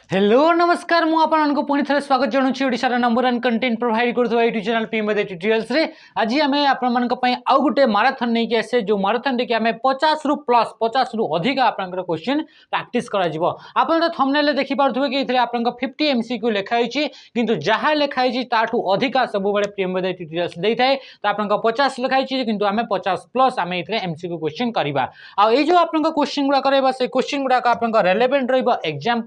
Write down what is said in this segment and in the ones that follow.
Hello नमस्कार मु आपनको पुणी थे स्वागत जनाऊँ ओडिशार नंबर वन कंटेंट प्रोवाइड करुवा यूट्यूब चैनल पीएमबी ट्यूटोरियल्स रे आज आम आपंपाई आउ गोटे माराथन नहीं आसे जो माराथन टे आम 50 रु प्लस 50 रु अधिक आपंकर क्वेश्चन प्रैक्टिस कर आप थंबनेल देखि पारुथिबे कि इथले आपंक 50 एमसीक्यू लिखाई किंतु जहाँ लिखाई ताठू अधिका सब बेले पीएमबी ट्यूटोरियल्स देता है तो आपंक 50 लिखाई किंतु आम 50 प्लस आम ये एमसीक्यू क्वेश्चन करवा आई जो आप क्वेश्चन गुड़ाक से क्वेश्चन गुड़ाक आप रेलेवेंट एग्जाम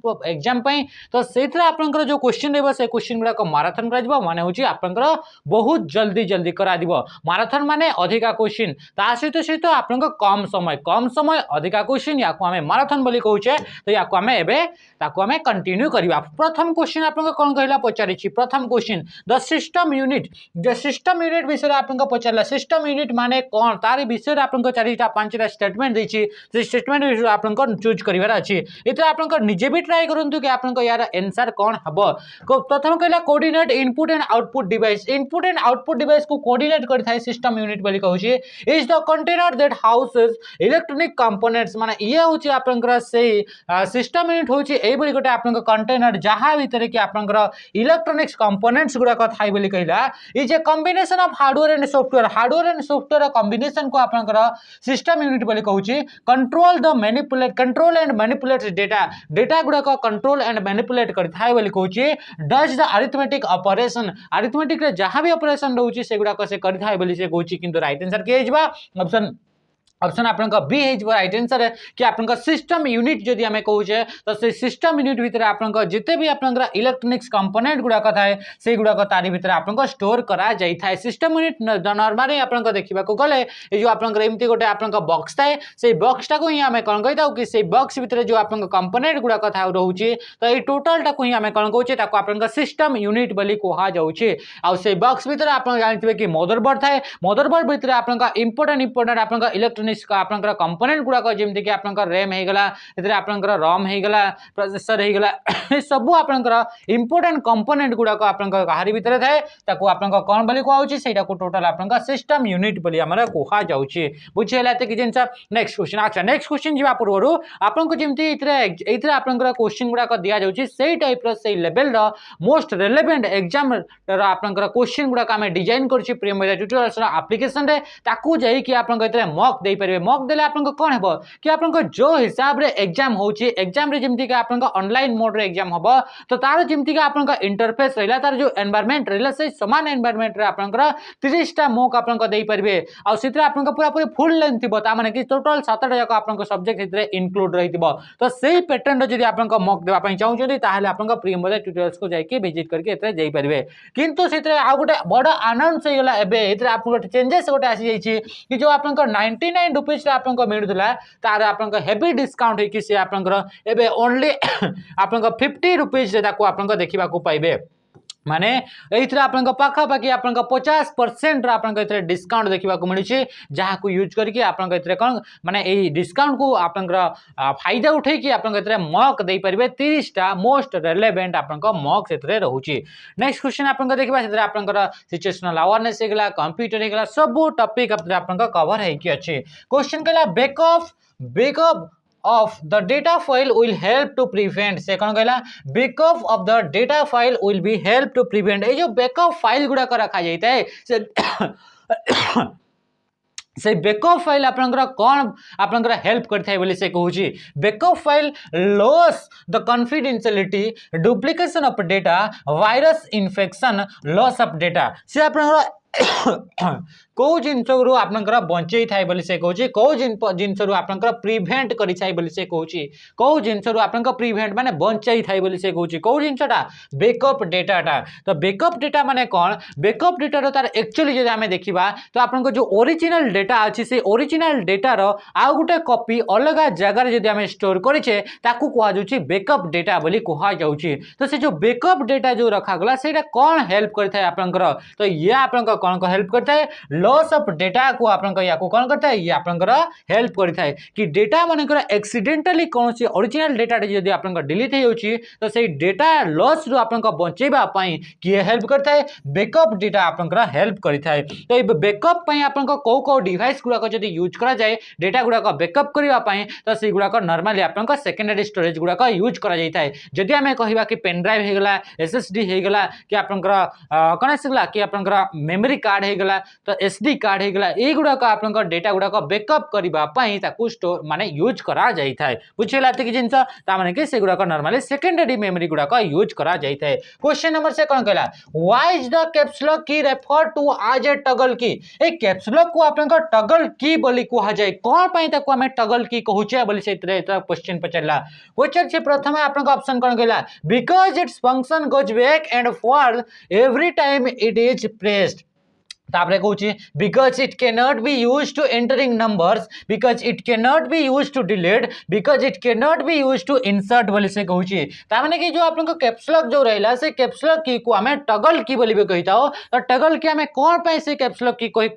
तो से आपंकर जो क्वेश्चन रहा से क्वेश्चन गुड़ाक माराथन माने होची आपंकर बहुत जल्दी जल्दी करा दिबो माराथन माने अधिका क्वेश्चन ता सहित आपंकर कम समय अधिका क्वेश्चन या आमे माराथन बोली कहूचे तो या आमे एबे ताको आमे कंटिन्यू करबा। प्रथम क्वेश्चन आपंकर कोन कहला पचारिछि प्रथम क्वेश्चन द सिस्टम यूनिट विषय आपंकर पचारला सिस्टम यूनिट माने कोन तार विषय आपंकर चारिटा पांचटा स्टेटमेंट दैछि से स्टेटमेंट विषय आपंकर चूज करिवार अछि एते आपंकर निजे भी ट्राई करंतु कि आपंकर यार आंसर कौन हबो। प्रथम कहला coordinate input and output device को कोऑर्डिनेट करथाय सिस्टम यूनिट बोली कहूची is the container that houses electronic components माने ये होची आपनकर से सिस्टम यूनिट होची ए बोली गोटे आपनकर कंटेनर जहां भीतर कि आपनकर इलेक्ट्रॉनिक्स कंपोनेंट्स गुडा का थाई बोली कहला is a combination of hardware and software combination को आपनकर सिस्टम यूनिट बोली कहूची कंट्रोल एंड मैनिपुलेट डेटा गुडा का कंट्रोल एंड मैनिपुलेट करथाय बोली कहूची डज द अरिथमेटिक अरिथमेटिक रे जहां भी ऑपरेशन रहउची सेगुडा को से करथाय बोली से कहूची किंतु राइट आंसर के हेजबा ऑप्शन आपनका बी हेजबा राइट आंसर है कि आपनका सिस्टम यूनिट जदि हमें कहूचे तो से सिस्टम यूनिट भीतर आपनका जिते भी आपनका इलेक्ट्रॉनिक्स कंपोनेंट गुडा का थाए से गुडा का तारी भीतर आपनका स्टोर करा जाई थाए सिस्टम यूनिट नॉर्मली आपनका देखिबा को गले ए जो आपनका एमती गोटे आपनका बॉक्स थाए से बॉक्स टा को ही हमें कोन कहताउ कि से बॉक्स भीतर जो आपनका कंपोनेंट गुडा का थाए रहउची तो ए टोटल टा को ही हमें कोन कहूचे ताको आपनका सिस्टम यूनिट बोली कोहा जाउची आ से बॉक्स भीतर आपन जानथिबे कि मदरबोर्ड थाए मदरबोर्ड भीतर आपनका इंपोर्टेंट आपनका इलेक्ट्रॉनिक्स आपनकर कंपोनेंट गुडा को जेमति कि आपनकर रैम हे गला इधर आपनकर रोम हे गला प्रोसेसर हे गला सब आपनकर इंपोर्टेंट कंपोनेंट गुडा को आपनकर कहारी भीतर थाए ताको आपनकर कोन बोली कोहा होची सेटा को टोटल आपनकर सिस्टम यूनिट बोली हमरा कोहा जाउची बुझि हैला ते कि जिंस नेक्स्ट क्वेश्चन अच्छा नेक्स्ट क्वेश्चन जिबा पूर्वरु आपनको जेमति इथरे आपनकर क्वेश्चन गुडा को दिया जाउची सेही टाइप रो सेही लेवल रो मोस्ट रिलेवेंट एग्जाम रो आपनकर क्वेश्चन गुडा का हम डिजाइन करछि प्रीमियर ट्यूटोरियल्स रो एप्लीकेशन रे ताकू जाई कि आपनकर इथरे मॉक दे परिबे मॉक देले आपनको कोन हेबो कि आपनको जो हिसाब रे एग्जाम होची एग्जाम रे जेमति कि आपनको ऑनलाइन मोड रे एग्जाम हबो तो तार जेमति कि आपनको इंटरफेस रहला तार जो एनवायरनमेंट रहला से समान एनवायरनमेंट रे आपनकर 30 टा मॉक आपनको देई परिबे आ सितरे आपनको पूरा पूरी फुल लेंथ थिबो ता माने कि टोटल 7 टा जाक आपनको सब्जेक्ट इतरे इंक्लूड रहितबो तो सेही पैटर्न रो जदी आपनको मॉक देबा पई चाहउछथि ताहाले आपनको प्रीमियर ट्यूटोरियल्स को जाई के विजिट करके इतरे जाई परिबे किंतु सितरे आ गोटे बड़ अनाउंस हे गेला एबे इतरे आपनको चेंजेस गोटे आसी जाईछि कि जो आपनको 99 रुपीस आपनको मिलुला तार आपनको हेवी डिस्काउंट है कि से आपनको एबे ओनली आपनको 50 रुपीस ताको आपनको देखिबा को पाइबे माने एथरे आपनको पाखा पाखी आपनको 50% आपनको एथरे डिस्काउंट देखिबा को मिलुछि जहा को यूज करके आपनको एथरे कोन माने ए डिस्काउंट को आपनको फायदा उठै कि आपनको एथरे मॉक देई परिबे 30 टा मोस्ट रिलेवेंट आपनको मॉक एथरे रहउछि। नेक्स्ट क्वेश्चन आपनको देखिबा एथरे आपनको सिचुएशनल अवेयरनेस हेगला कंप्यूटर हेगला सब टॉपिक आपनको कवर है कि अछि क्वेश्चन कहला backup of the data file will help to prevent से कौन कहला backup of the data file will be help to prevent ए जो बैकअप फाइल गुडा का रखा जाता है से बैकअप फाइल आपनकर कौन आपनकर हेल्प करथाय बोली से कहूची backup file loss the confidentiality duplication of data virus infection loss of data से आपनकर को जिनस रु आपनकर बंचई थाय बोली से कहूची को जिनस रु आपनकर प्रिवेंट करि थाय बोली से कहूची को जिनस रु आपनकर प्रिवेंट माने बंचई थाय बोली से कहूची को जिनसटा बैकअप डेटाटा तो बैकअप डेटा माने कोन बैकअप डेटा रो तार एक्चुअली जे हमें देखिबा तो आपनको जो ओरिजिनल डेटा अछि से ओरिजिनल डेटा रो आ गुटे कॉपी अलगा जगह रे जे हमें स्टोर करिछे ताकू कोहा जाउची बैकअप डेटा बोली कोहा जाउची तो से जो बैकअप डेटा जो रखा गला सेटा कोन हेल्प करथाय आपनकर तो ये आपनकर कोन को हेल्प करथाय लॉस ऑफ डेटा को आपन या को कोन करता है ये आपनकर हेल्प करता है कि डेटा मानकर एक्सीडेंटली कौन सी ओरिजिनल डेटा जदि आपन डिलीट होउची तो से डेटा लॉस रु आपन बचेबा पई किए हेल्प करता है बैकअप डेटा आपनकर हेल्प करता है। तो ये बैकअप पई आपन को डिवाइस गुडा जदि यूज करा जाए डेटा गुडा बैकअप करबा पई तो से गुडा नॉर्मली आपन सेकेंडरी स्टोरेज गुडा यूज करा जाय थाए। जदि हमें कहिबा कि पेन ड्राइव हे गला एसएसडी हे गला कि आपनकर कोन सिगला कि आपनकर मेमोरी कार्ड हे गला तो एसडी कार्ड हे गला ए गुडा आपनकर डेटा गुडा बैकअप करबा पई ताकू स्टोर माने यूज करा जाय थाए। बुझिला कि जिंस ता माने कि से गुडा नॉर्मली सेकेंडरी मेमोरी गुडा यूज करा जाय थाए। क्वेश्चन नंबर से कोन कहला why is the caps lock key refer to as a toggle key a caps lock को आपनकर टगल की बोली कहा जाय कोन पई ताकू हमें टगल की कहूचे बोली से क्वेश्चन पचला। क्वेश्चन से प्रथम आपन ऑप्शन कोन कहला because its function goes back and forward every time it is pressed तापरे कहूची because it cannot be use to entering numbers because it cannot be use to delete because it cannot be use to insert बोली से कहूची तामाने कि जो आपन caps lock जो रहला से कैप्स लॉक की को हमें टगल की बोली बे कहिता हो तो टगल की हमें कोन पे से कैप्स लॉक की कोई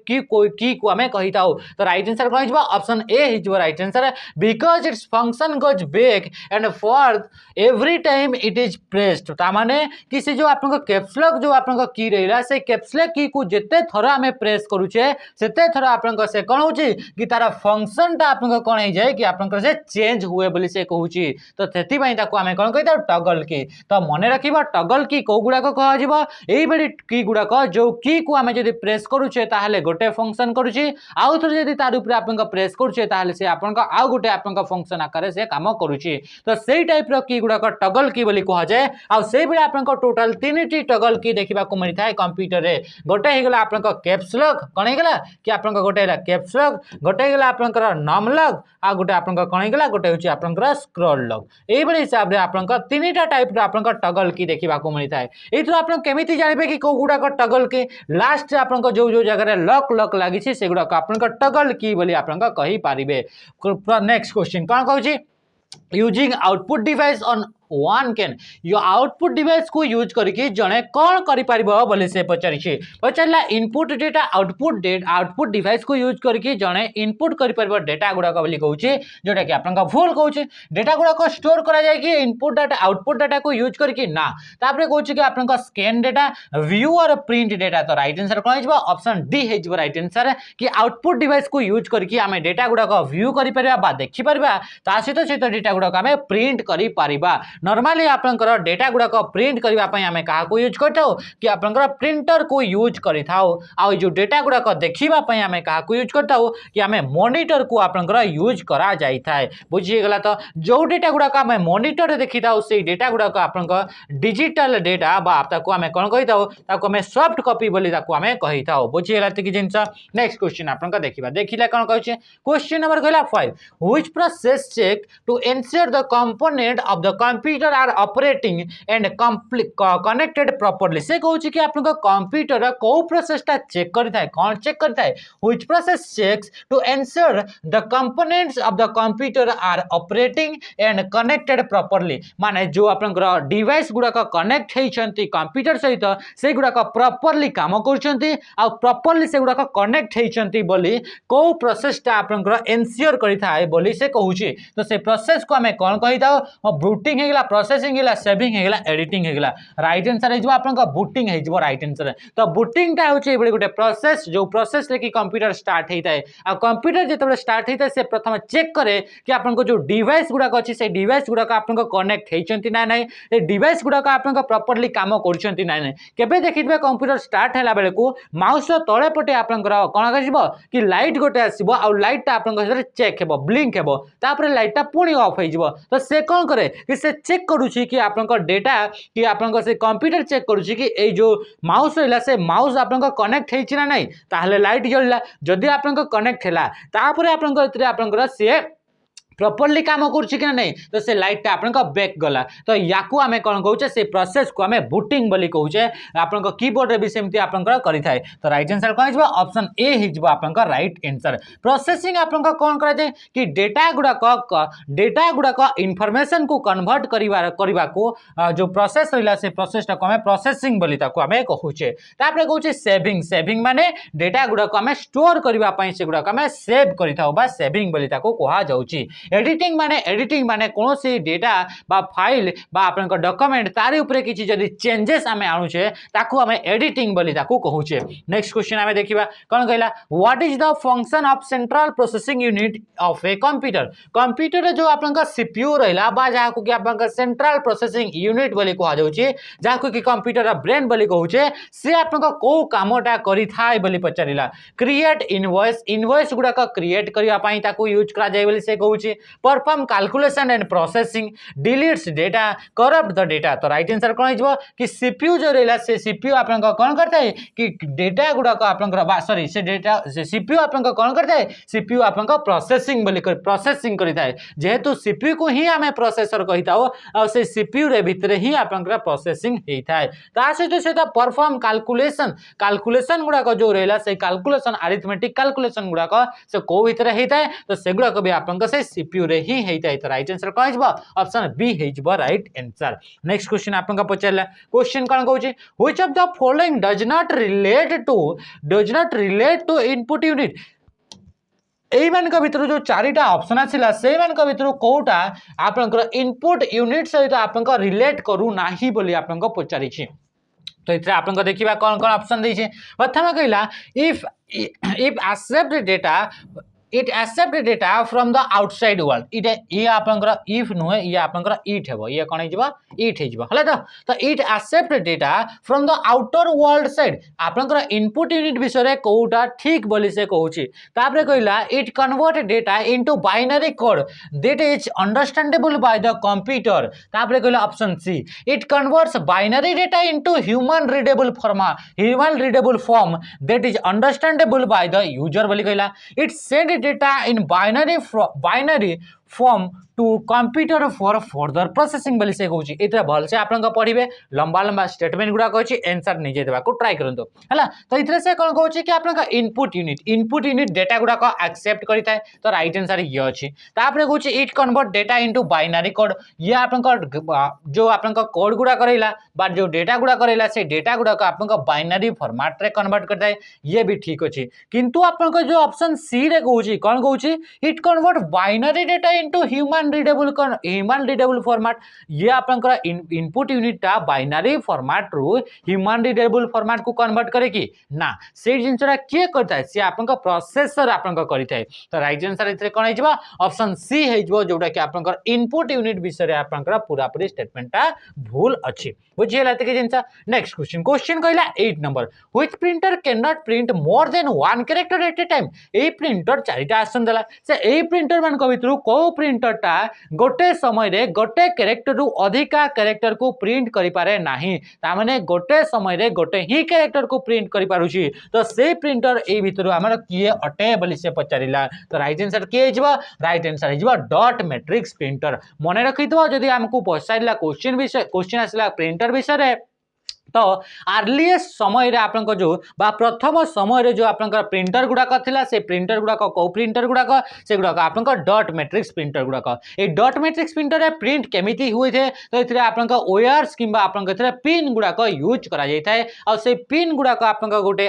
की को हमें कहिता हो तो राइट आंसर कोन हिजबा ऑप्शन ए हिजबा right answer because its function goes back and forward every time it is pressed तामाने कि से जो आपन कैप्स लॉक जो आपन की रहला से कैप्स लॉक की को जते आम प्रेस करुचे से थर आपन से कौन हो कि तार फंक्शन टा आपन कौन हो जाए कि आपन से चेंज हुए बोली से कहूची तो से आम कौन कही टगल की तो मन रखा टगल की कौ गुड़ाक कह की गुड़ाक जो की को आम जब प्रेस करुचे ताहले गोटे फंक्शन करुची आउ थे जब तार ऊपर आपन प्रेस करुचे ताहले से आपन आउ गोटे आपन फंक्शन आकार से काम करुची तो सही टाइप की गुड़ाक टगल की बोली कह जाए आउ से बेले आपन टोटल 3टी टगल की देखा मिलता है कंप्यूटर रे गोटे होगा आपन कैप्स लॉक कौन होगा कि आपन गोटे कैप्स लॉक गोटे होगा आपनकर नम लॉक आ गोटे आपन कौन होगा गोटे हूँ आपनकर स्क्रॉल लॉक यही हिसाब से आपन 3टा टाइप आपन टगल की देखा मिलता है। ये आप केमी जानवे कि कौ गुड़ाक टगल की लास्ट आपन जो जो जगह लॉक लॉक लगी से गुड़ाक आपन टगल की बोली आपन कही पारे। नेक्स्ट क्वेश्चन कौन कहूँ using output device on one can yo output device को यूज करके जड़े कौन कर बोले से पचारि पचारा इनपुट डेटा आउटपुट डिवाइस को यूज करके जड़े इनपुट कर डेटा गुड़ाक बोली कहूँ जोटा कि आप भूल कहूँ डेटा गुड़ाक स्टोर करा जाए कि इनपुट डाटा आउटपुट डाटा को यूज करके ना तापर कहूँ कि आप स्कैन डेटा व्यू और प्रिंट डेटा तो राइट आंसर कौन हो ऑप्शन डी हो राइट आंसर कि आउटपुट डिवाइस को यूज करके आम डेटा गुड़ाक व्यू कर देखिपर सहित डेटा गुड़ाक आम प्रिंट कर नॉर्मली आपनकर डेटा गुड़ाक प्रिंट करने आम क्या यूज करता कि आपनकर प्रिंटर को यूज करता जो डेटा गुड़ाक देखापी आम क्या यूज करता कि आम मॉनिटर को आपनकर यूज करा जाए बुझीगला तो जो डेटा गुड़ाक आम मॉनिटर देखी था से डेटा गुड़ाक आपन डिजिटल डेटा आम कौन कही था सॉफ्ट कॉपी बोली आम कही था बुझीगला कि जिनस नेक्स्ट क्वेश्चन आपन देखा देखिले कौन कहूँ क्वेश्चन नंबर कहला 5 which process check to ensure the component of the computer are operating and connected properly से कहूँ कि आप कंप्यूटर कौ प्रोसेसटा चेक करता है कौन चेक करता है which process checks to ensure the components of the computer are operating and connected properly माने जो आप डिवाइस गुड़ाक कनेक्ट होती कंप्यूटर सहित से गुड़ाक प्रॉपर्ली काम करपर्ली से गुड़ाक कनेक्ट होती बोली कौ प्रोसेसटा आप एनश्योर करता बोली से कहूँ तो से प्रोसेस को आम कौन कही था बूटिंग होगा प्रोसेसिंग होगा सेविंग होगा एडिटिंग होगा राइट आंसर हो आप बूटिंग हो राइट आंसर तो बूटिंगटा हूँ गोटे प्रोसेस जो प्रोसेस कि कंप्यूटर स्टार्ट होता है आ कंप्यूटर जो स्टार्ट होता है से प्रथम चेक करे कि आपन जो डिवाइस गुड़ाक अच्छी से डिवाइस गुड़ाक आप कनेक्ट होती ना ना डिवाइस गुड़ाक आप प्रॉपर्ली काम कर ना केबे देखिए कंप्यूटर स्टार्ट है बेले को माउस तले पटे आप कौन कर कि लाइट गोटे आसो आ लाइटा आप चेक हे ब्लिंक हे लाइटा पुणी ऑफ हो तो से कौन करे कि से चेक करुच्ची कि आप डेटा कि आप कंप्यूटर चेक करुच्ची कि ये जो माउस रहा से माउस आप कनेक्ट होना ना ताहले लाइट जलला जदि आप कनेक्ट है तापर आप सी प्रॉपर्ली काम करुच्ची कि नहीं तो से लाइट आपन बैक गला तो या आम कौन कहे से प्रोसेस को आम बुटिंग बोली कहे आप कीबोर्ड रे भी सेमती आप करें तो राइट आंसर कौन हो ऑप्शन ए हो आप राइट आंसर प्रोसेसिंग आप कौन कराए कि डेटा गुड़ाक इनफॉरमेशन को कन्वर्ट करने को जो प्रोसेस रहा से प्रोसेसटा को आम प्रोसेसिंग बोली आम कहे कहूँ सेविंग सेविंग माने डेटा गुड़ाक आम स्टोर करने से गुड़ाक आम सेव कर सेविंग बोली कहुच्छी एडिटिंग माने कौन सी डेटा बा फाइल बा आपन डॉक्यूमेंट तारी ऊपर किसी जदि चेंजेस आमे आणुचे ताकू आमे एडिटिंग बोली ताकू कहूचे नेक्स्ट क्वेश्चन आमे देखिबा कोन कहला what is the function of central processing unit of a computer computer जो आपन सीपीयू रहला बा जाकू कि आपन सेंट्रल प्रोसेसिंग यूनिट बोली कहा जाउची जाकू कि कंप्यूटर ब्रेन बोली कहूचे से आपन को कामटा करि थाय बोली पचारिला क्रिएट इनवॉइस इनवॉइस गुडा का क्रिएट करिया पई ताकू यूज करा जाय बोली से कहूची perform calculation and processing deletes data corrupt the data तो राइट आंसर कौन हो कि सीपीयू जो रहा से सीपीयू आप कौन करता है कि डेटा गुड़ाक आप सॉरी से डेटा से सीपीयू आप कौन करता है सीपीयू आप प्रोसेसिंग बोली प्रोसेसिंग करता है जेहेतु सीपीयू को ही आम प्रोसेसर कही था से सीपीयू रे भितर ही आप प्रोसेसिंग होता है ता सहित परफॉर्म कैलकुलेशन गुड़ाक जो रहा से कैलकुलेशन अरिथमेटिक कैलकुलेशन गुड़ाक से कौ भितर होता है तो से गुड़ाक भी आप से सीपीयू रे ही होता है तो राइट आंसर कौन हो ऑप्शन बी हो राइट आंसर नेक्स्ट क्वेश्चन आप पचारा क्वेश्चन कौन कहूँ which of the following does not relate to input unit यही भर जो चारिटा ऑप्शन आसला से भर कौटा आप इनपुट यूनिट सहित आप रिलेट करूना बोली आप पचारि तो ये आप देखा कौन कौन ऑप्शन देछे प्रथम कहला if accept data it accept data from the outside world ये आपंकर इफ नुहे ये आपंकर इट हेबो ये कोन हेजिबो इट हेजिबो हला तो it accept data from the outer world side आपंकर इनपुट यूनिट विषय कोटा ठीक बोली से कहूची तापरे कहला it convert data into binary code that is understandable by the computer तापरे कहला option C it converts binary data into human readable form that is understandable by the user बोली कहला it send data in binary form to computer for further processing बोली से कहूँ ये भल से आप पढ़े लंबा लंबा स्टेटमेंट गुड़ा अच्छी आंसर निजे देवाक ट्राई करूँ है तो ये से कौन कहूँ कि आप इनपुट यूनिट डेटा गुड़ाक एक्सेप्ट करें तो राइट आंसर ये अच्छी कहूँ it convert data into binary code ये आप जो आप कोड गुड़ाक रहा जो डेटा गुड़ाक रहा से डेटा गुड़ाक आप बाइनरी फॉर्मेट रे कन्वर्ट करता है ये भी ठीक अच्छे किंतु आप जो ऑप्शन सी रे कहूँ कौन कहूँ it convert binary data into human readable format ये आपनकर इनपुट यूनिटा बाइनरी फॉर्मेट रु ह्यूमन रीडेबल फॉर्मेट को कन्वर्ट करे कि ना से जिनसटा किए करता है सी आपनकर प्रोसेसर आपनकर करिता है तो राइट आंसर इतरे कोन हेजबा ऑप्शन सी हेजबो जोटा कि आपनकर इनपुट यूनिट विषय आपनकर पूरा पूरी स्टेटमेंटटा भूल अछि बुझियला त के जिनसा नेक्स्ट क्वेश्चन कहला 8 number which printer can not print more than one character eight A time A printer चारिटा आसन देला से ए प्रिंटर मान को भितरु को प्रिंटरटा गोटे समय रे गोटे कैरेक्टर रु अधिका कैरेक्टर को प्रिंट करि पारे नाही ता माने गोटे समय रे गोटे ही कैरेक्टर को प्रिंट करि पारुची तो से प्रिंटर ए भितरु हमर किए अटे बोली से पचारिला तो राइट आंसर के हेजबा राइट आंसर हेजबा डॉट मैट्रिक्स प्रिंटर मने रखितो जदी हमकु पचारिला क्वेश्चन आसला प्रिंटर विषय रे तो अर्लीएस्ट समय रे आपन जो बा प्रथम समय रे जो आपन प्रिंटर गुड़ाक थिला से प्रिंटर गुड़ाक को प्रिंटर गुड़ाक से गुड़ाक आपन डॉट मैट्रिक्स प्रिंटर गुड़ाक ए डॉट मैट्रिक्स प्रिंटर रे प्रिंट केमिति हुए थे तो एथिरे आपन ओयर्स किंबा आपन एथिरे पिन गुड़ाक यूज करा जाय थाए आ से पिन गुड़ाक आपन गोटे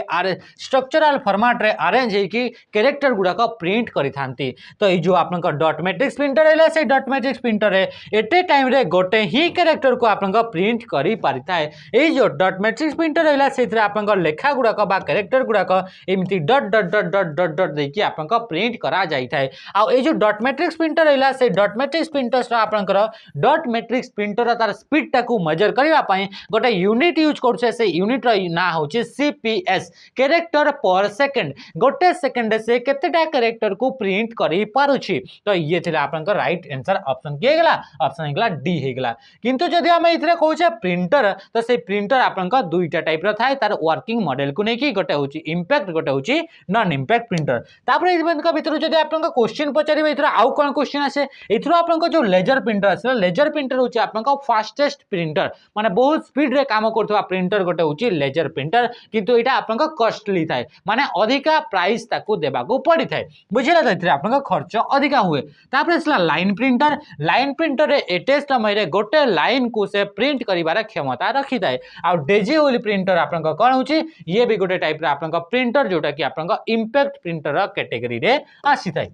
स्ट्रक्चरल फॉर्मेट रे अरेंज हे कि कैरेक्टर गुड़ाक प्रिंट करि थांती तो ए जो आपन डॉट मैट्रिक्स प्रिंटर हैला से डॉट मैट्रिक्स प्रिंटर रे एटे टाइम रे गोटे ही कैरेक्टर को आपन प्रिंट करि पारि थाए ए जो डॉट मैट्रिक्स प्रिंटर रहा से आप लेखा गुड़ाक कैरेक्टर गुड़ाक एमती डट डट डट डट डट डट देखिए आप प्रिंट करा जाए आउ जो डॉट मैट्रिक्स प्रिंटर रहा से डॉट मैट्रिक्स प्रिंटर आपंकर डॉट मैट्रिक्स प्रिंटर तार स्पीड टाक मेजर करने गोटे यूनिट यूज कर यूनिट ना हूँ सीपीएस कैरेक्टर पर सेकेंड गोटे सेकेंड से केतेटा कैरेक्टर को प्रिंट कर पारुछि तो ये थे आपंकर राइट आंसर ऑप्शन किए गला ऑप्शन होगा डी होगा किंतु जदि आम ये कहूँ प्रिंटर तो से प्रिंटर प्रिंटर आपनका दुईटा टाइप रो थाए तार वर्किंग मॉडल को नेकी गोटे होची इंपैक्ट गोटे होची नॉन इंपैक्ट प्रिंटर तापर इबनका भितर जदि आपनका क्वेश्चन पचारिबे इथरा आउ कोन क्वेश्चन आसे इथरा आपनका जो लेजर प्रिंटर आसे लेजर प्रिंटर होची आपनका फास्टेस्ट प्रिंटर माने बहुत स्पीड रे काम करथवा प्रिंटर गोटे होची लेजर प्रिंटर किंतु एटा आपनका कॉस्टली थाए माने अधिका प्राइस ताकू देबा को पड़ी थाए बुझिला तथरे आपनका खर्च अधिका हुए तापर असला लाइन प्रिंटर रे एटे समय रे गोटे लाइन को से प्रिंट करिवार क्षमता रखी थाए आ डिजिटल प्रिंटर आपनका कोन होची ये भी गोटे टाइप रे आपनका प्रिंटर जोटा कि आपनका इंपैक्ट प्रिंटर कैटेगरी रे आसी थाए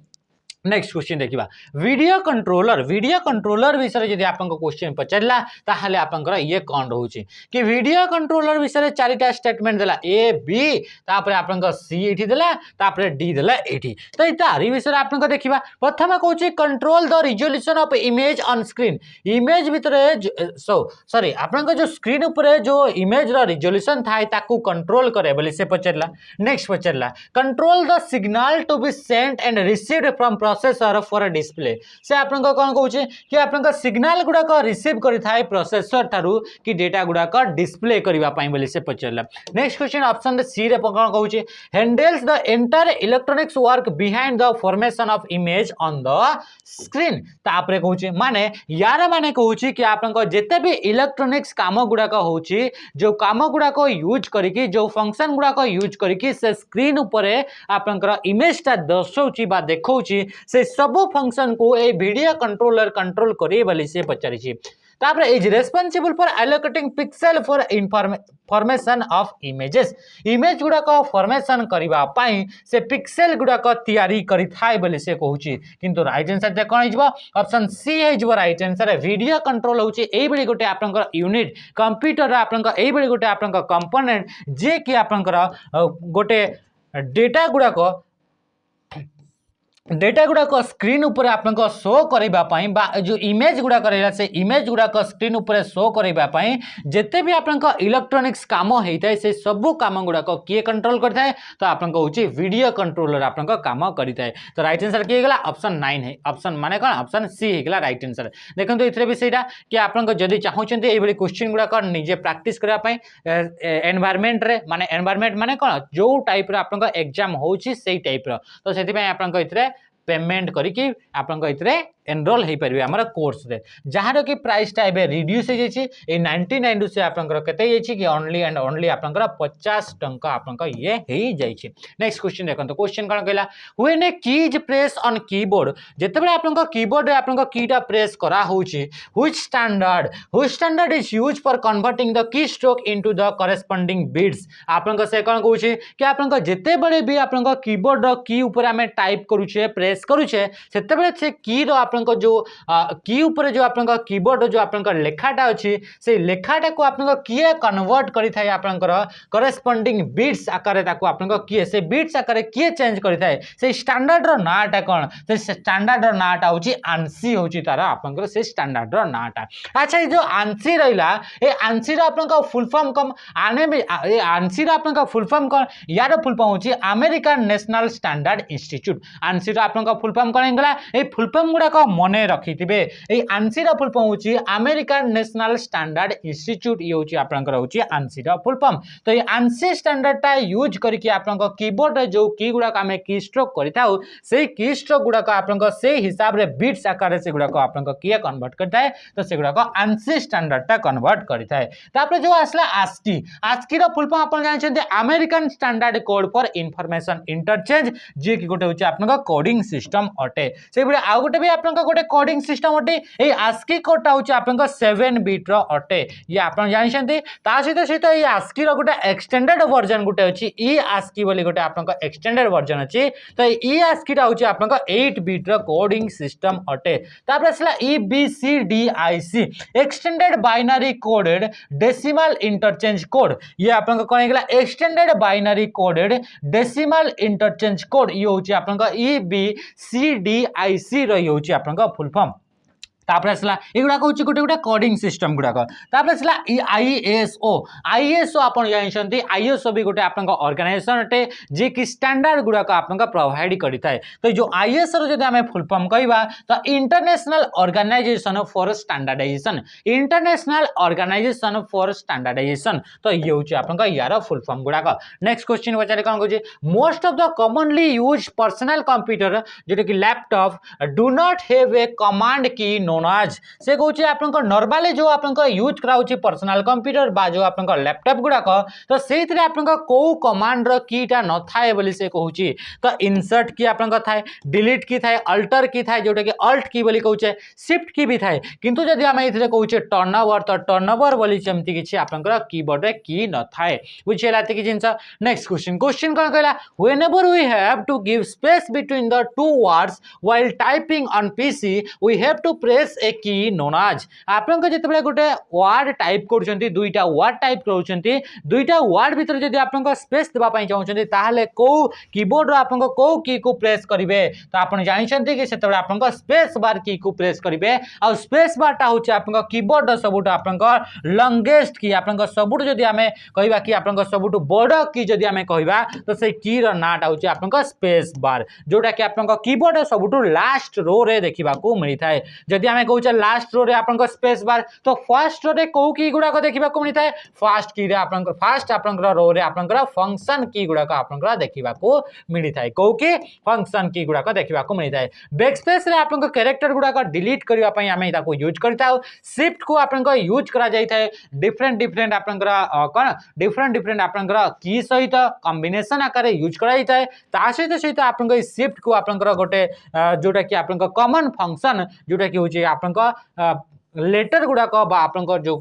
नेक्स्ट क्वेश्चन देखिबा वीडियो कंट्रोलर विषय जदि आपनको क्वेश्चन पचारला ताहले आपनकर ये कोन रहउची कि वीडियो कंट्रोलर विषय चारिटा स्टेटमेंट देला ए बी तापर आपनकर सी एठी देला तापर डी देला एठी तो तारी विषय आपनको देखिबा प्रथम कहउची control the resolution of image on screen image भितरे सॉरी आपनकर जो स्क्रीन ऊपर जो इमेज रो रिजोल्यूशन थाए ताकू कंट्रोल करे बोली से पचारला नेक्स्ट पचारला control the signal to be sent and received from processor for display से आपन को कोन कहउचे कि आपन को सिग्नल गुडा को रिसीव करि थाए प्रोसेसर थारु कि डेटा गुडा को डिस्प्ले करिवा पई बोली से पचरला नेक्स्ट क्वेश्चन ऑप्शन सी रे कोन कहउचे handles the entire electronics work behind the formation of image on the screen तापरे कहउचे माने यार माने कहउचे कि आपन को जेते भी इलेक्ट्रॉनिक्स काम गुडा को होची जो काम गुडा को यूज करिकि जो फंक्शन गुडा को यूज करिकि से स्क्रीन ऊपर आपन को इमेज ता दर्शाउची बा देखौची से सब फंक्शन को ए वीडियो कंट्रोलर कंट्रोल करे बोली से पचारि छी तापर is responsible for allocating pixel for formation of images image गुडा को फॉर्मेशन करिवा पाई से पिक्सेल गुडा को तैयारी करि थाय बोली से कहूची किंतु राइट आंसर ते कोन हिजबो ऑप्शन सी हिजबो राइट आंसर वीडियो कंट्रोल होची एई बडी गोटे आपनकर यूनिट कंप्यूटर रा आपनकर एई बडी गोटे आपनकर कंपोनेंट जे कि आपनकर गोटे डेटा गुडा को स्क्रीन ऊपर आपन को शो करबा पई बा जो इमेज गुडा करैला से इमेज गुडा को स्क्रीन ऊपर शो करबा पई जेते भी आपन को इलेक्ट्रॉनिक्स काम हेइताय से सब काम गुडा को के कंट्रोल करथाय तो आपन को होची वीडियो कंट्रोलर आपन को काम करिताय तो राइट आंसर के गेला ऑप्शन 9 है ऑप्शन माने कोन ऑप्शन सी हे गेला राइट आंसर देखंतु इथरे भी सेटा कि आपन को जदी चाहउचंती एई बडी क्वेश्चन गुडा को निजे प्रैक्टिस करबा पई एनवायरनमेंट माने कोन जो टाइप रो आपन को एग्जाम होची सेई टाइप रो तो सेति पई आपन को इथरे पेमेंट करिकि आपन को इतरे एनरोल हे परिबे हमर कोर्स रे जहार की प्राइस टा एबे रिड्यूस हे जेछि ए 99 से आपन को केते जेछि कि ओनली एंड ओनली आपन को 50 टंका आपन को ये हे जाइछि नेक्स्ट क्वेश्चन देखन तो क्वेश्चन कोन कहला when a keys press on keyboard जेतेबे आपन को कीबोर्ड रे आपन को कीटा प्रेस करा होछि which standard is used for converting the key stroke into the corresponding bits आपन को से कोन कहउछि कि आपन को जेते बडे भी आपन को कीबोर्ड रो की ऊपर हमें टाइप करूछे प्रेस करूछे सेते बडे से की रो आपन को जो की ऊपर जो आपन का कीबोर्ड जो आपन का लेखाटा अछि से लेखाटा को आपन का किए कन्वर्ट करि थाय आपन का करेस्पोंडिंग बीट्स आकार ताको आपन का किए से बीट्स आकार किए चेंज करि थाय से स्टैंडर्ड रो नाटा कोन से स्टैंडर्ड रो नाटा होची आंसी होची तारा आपन का से स्टैंडर्ड रो नाटा अच्छा ये जो आंसी रहिला ए आंसी रो आपन का फुल फॉर्म कम आने में ए आंसी रो आपन का फुल फॉर्म कोन यार फुल फॉर्म होची American National Standard Institute ANSI रो आपन का फुल फॉर्म कोन गला ए फुल फॉर्म गुडा को मने रखिथिबे ए आंसी रो फुल फॉर्म होची अमेरिकन नेशनल स्टैंडर्ड इंस्टीट्यूट ये होची आपनकर होची आंसी रो फुल फॉर्म तो ये आंसी स्टैंडर्ड टा यूज करके आपनकर कीबोर्ड रे जो की गुडा हमें की स्ट्रोक करिताउ से की स्ट्रोक गुडा को आपनकर से हिसाब रे बीट्स आकार से गुडा को आपनकर किए कन्वर्ट करताय तो से गुडा को आंसी स्टैंडर्ड टा कन्वर्ट करिताय तापर जो आसला आस्की रो फुल फॉर्म आपन जानि छथि American Standard Code for Information Interchange जे कि गोटे होची आपनकर कोडिंग सिस्टम अटे से बडे आ गोटे भी आपनकर गोटे कोडिंग सिस्टम अटे ए आस्की कोड टा होची आपनकर 7 बिट रो अटे ये आपन जानि छथि ता सहित ए आस्की रो गोटे एक्सटेंडेड वर्जन गोटे अछि ई आस्की बोली गोटे आपनकर एक्सटेंडेड वर्जन अछि तो ई आस्की टा होची आपनकर 8 बिट रो कोडिंग सिस्टम अटे तापर असला EBCDIC extended binary coded decimal interchange code ये आपन कोन गेला extended binary coded decimal interchange code ये होची आपन EBCDIC रो ये होची आपन फुल फॉर्म तापर आसला एगुड़ा होची गोटे गोटे कोडिंग सिस्टम गुड़ाक तापर आसला आईएसओ आपण जानते आईएसओ भी गोटे आपन ऑर्गेनाइजेशन अटे जे कि स्टैंडर्ड गुड़ाक आपन प्रोवाइड करिथाय तो जो आईएसओ रो जदि आमे फुल फॉर्म कहबा तो International Organization for Standardization International Organization for Standardization तो ये होची आपन यार फुल फॉर्म गुड़ाक नेक्स्ट क्वेश्चन पचारे कोन कहूची most of the commonly used personal computer जेटा कि laptop do not have a command key known as से कहूँ आप नॉर्मली जो आप यूज कराऊँ पर्सनल कंप्यूटर बा जो आप लैपटॉप गुड़ाक तो से आप कौ कमांड कीटा न थाए बोली से कहूँ तो इनसर्ट की आप थाए डिलीट की थाए अल्टर की थाए जोटा कि अल्ट की बोली कहूचे शिफ्ट की भी थाए किंतु जदि आम ये कहूचे टर्न ओवर तो टर्न ओवर बोली सेमती किसी आप कीबोर्ड रे की न थाए बुझीगला एतिक जिनस नेक्स्ट क्वेश्चन क्वेश्चन कौन कहला whenever we have to give space between the two words while typing on PC we have to press a key known आज आपन जिते गोटे वर्ड टाइप कर दुईटा वर्ड टाइप कर दुईटा वर्ड भितर जब आप स्पेस देवाई चाहते ताहले कौ कीबोर्ड आप कौ की को प्रेस करेंगे तो आप जानते कि से आप स्पेस बार की को प्रेस करेंगे आ स्पेस बारटा हूँ आप कीबोर्ड सबुठ आप लंगेस्ट की आप सबुठ जदि आम कह कि आप सबुठ बड़ की जदि आम कह तो से की नाटा हूँ आप स्पेस बार जोटा कि आप कीबोर्ड सबुठ लास्ट रो रे देखा मिलता है जदि आम कहूँ लास्ट रो रे आप स्पेस बार तो फर्स्ट रो रे कौ की गुड़ाक देखा मिलता है फास्ट की फास्ट आप रो रे आप फंक्शन की गुड़ाक आप देखा मिलता है कौ की फंक्शन की गुड़ाक देखा मिलता है बैकस्पेस रे आप कैरेक्टर गुड़ाक डिलीट करने आम यूज करता शिफ्ट को आप यूज करा जाए डिफरेंट डिफरेंट आप कौन डिफरेंट डिफरेंट आप की सहित कॉम्बिनेशन आकार यूज करा जाए सहित सहित आप शिफ्ट को आप गोटे जोटा कि आप कॉमन फंक्शन जोटा कि हूँ आप लेटर गुड़ाक आप जो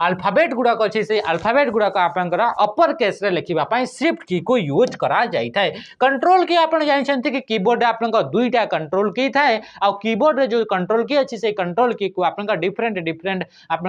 अल्फाबेट गुड़ाक अच्छे से अल्फाबेट गुड़ाक आप अपर केस रे लिखा शिफ्ट की को यूज करा जाए कंट्रोल की आप जानते कि कीबोर्ड आप दुईटा कंट्रोल की थाए आ कीबोर्ड रे जो कंट्रोल की अच्छी से कंट्रोल की को आप डिफरेंट डिफरेंट आप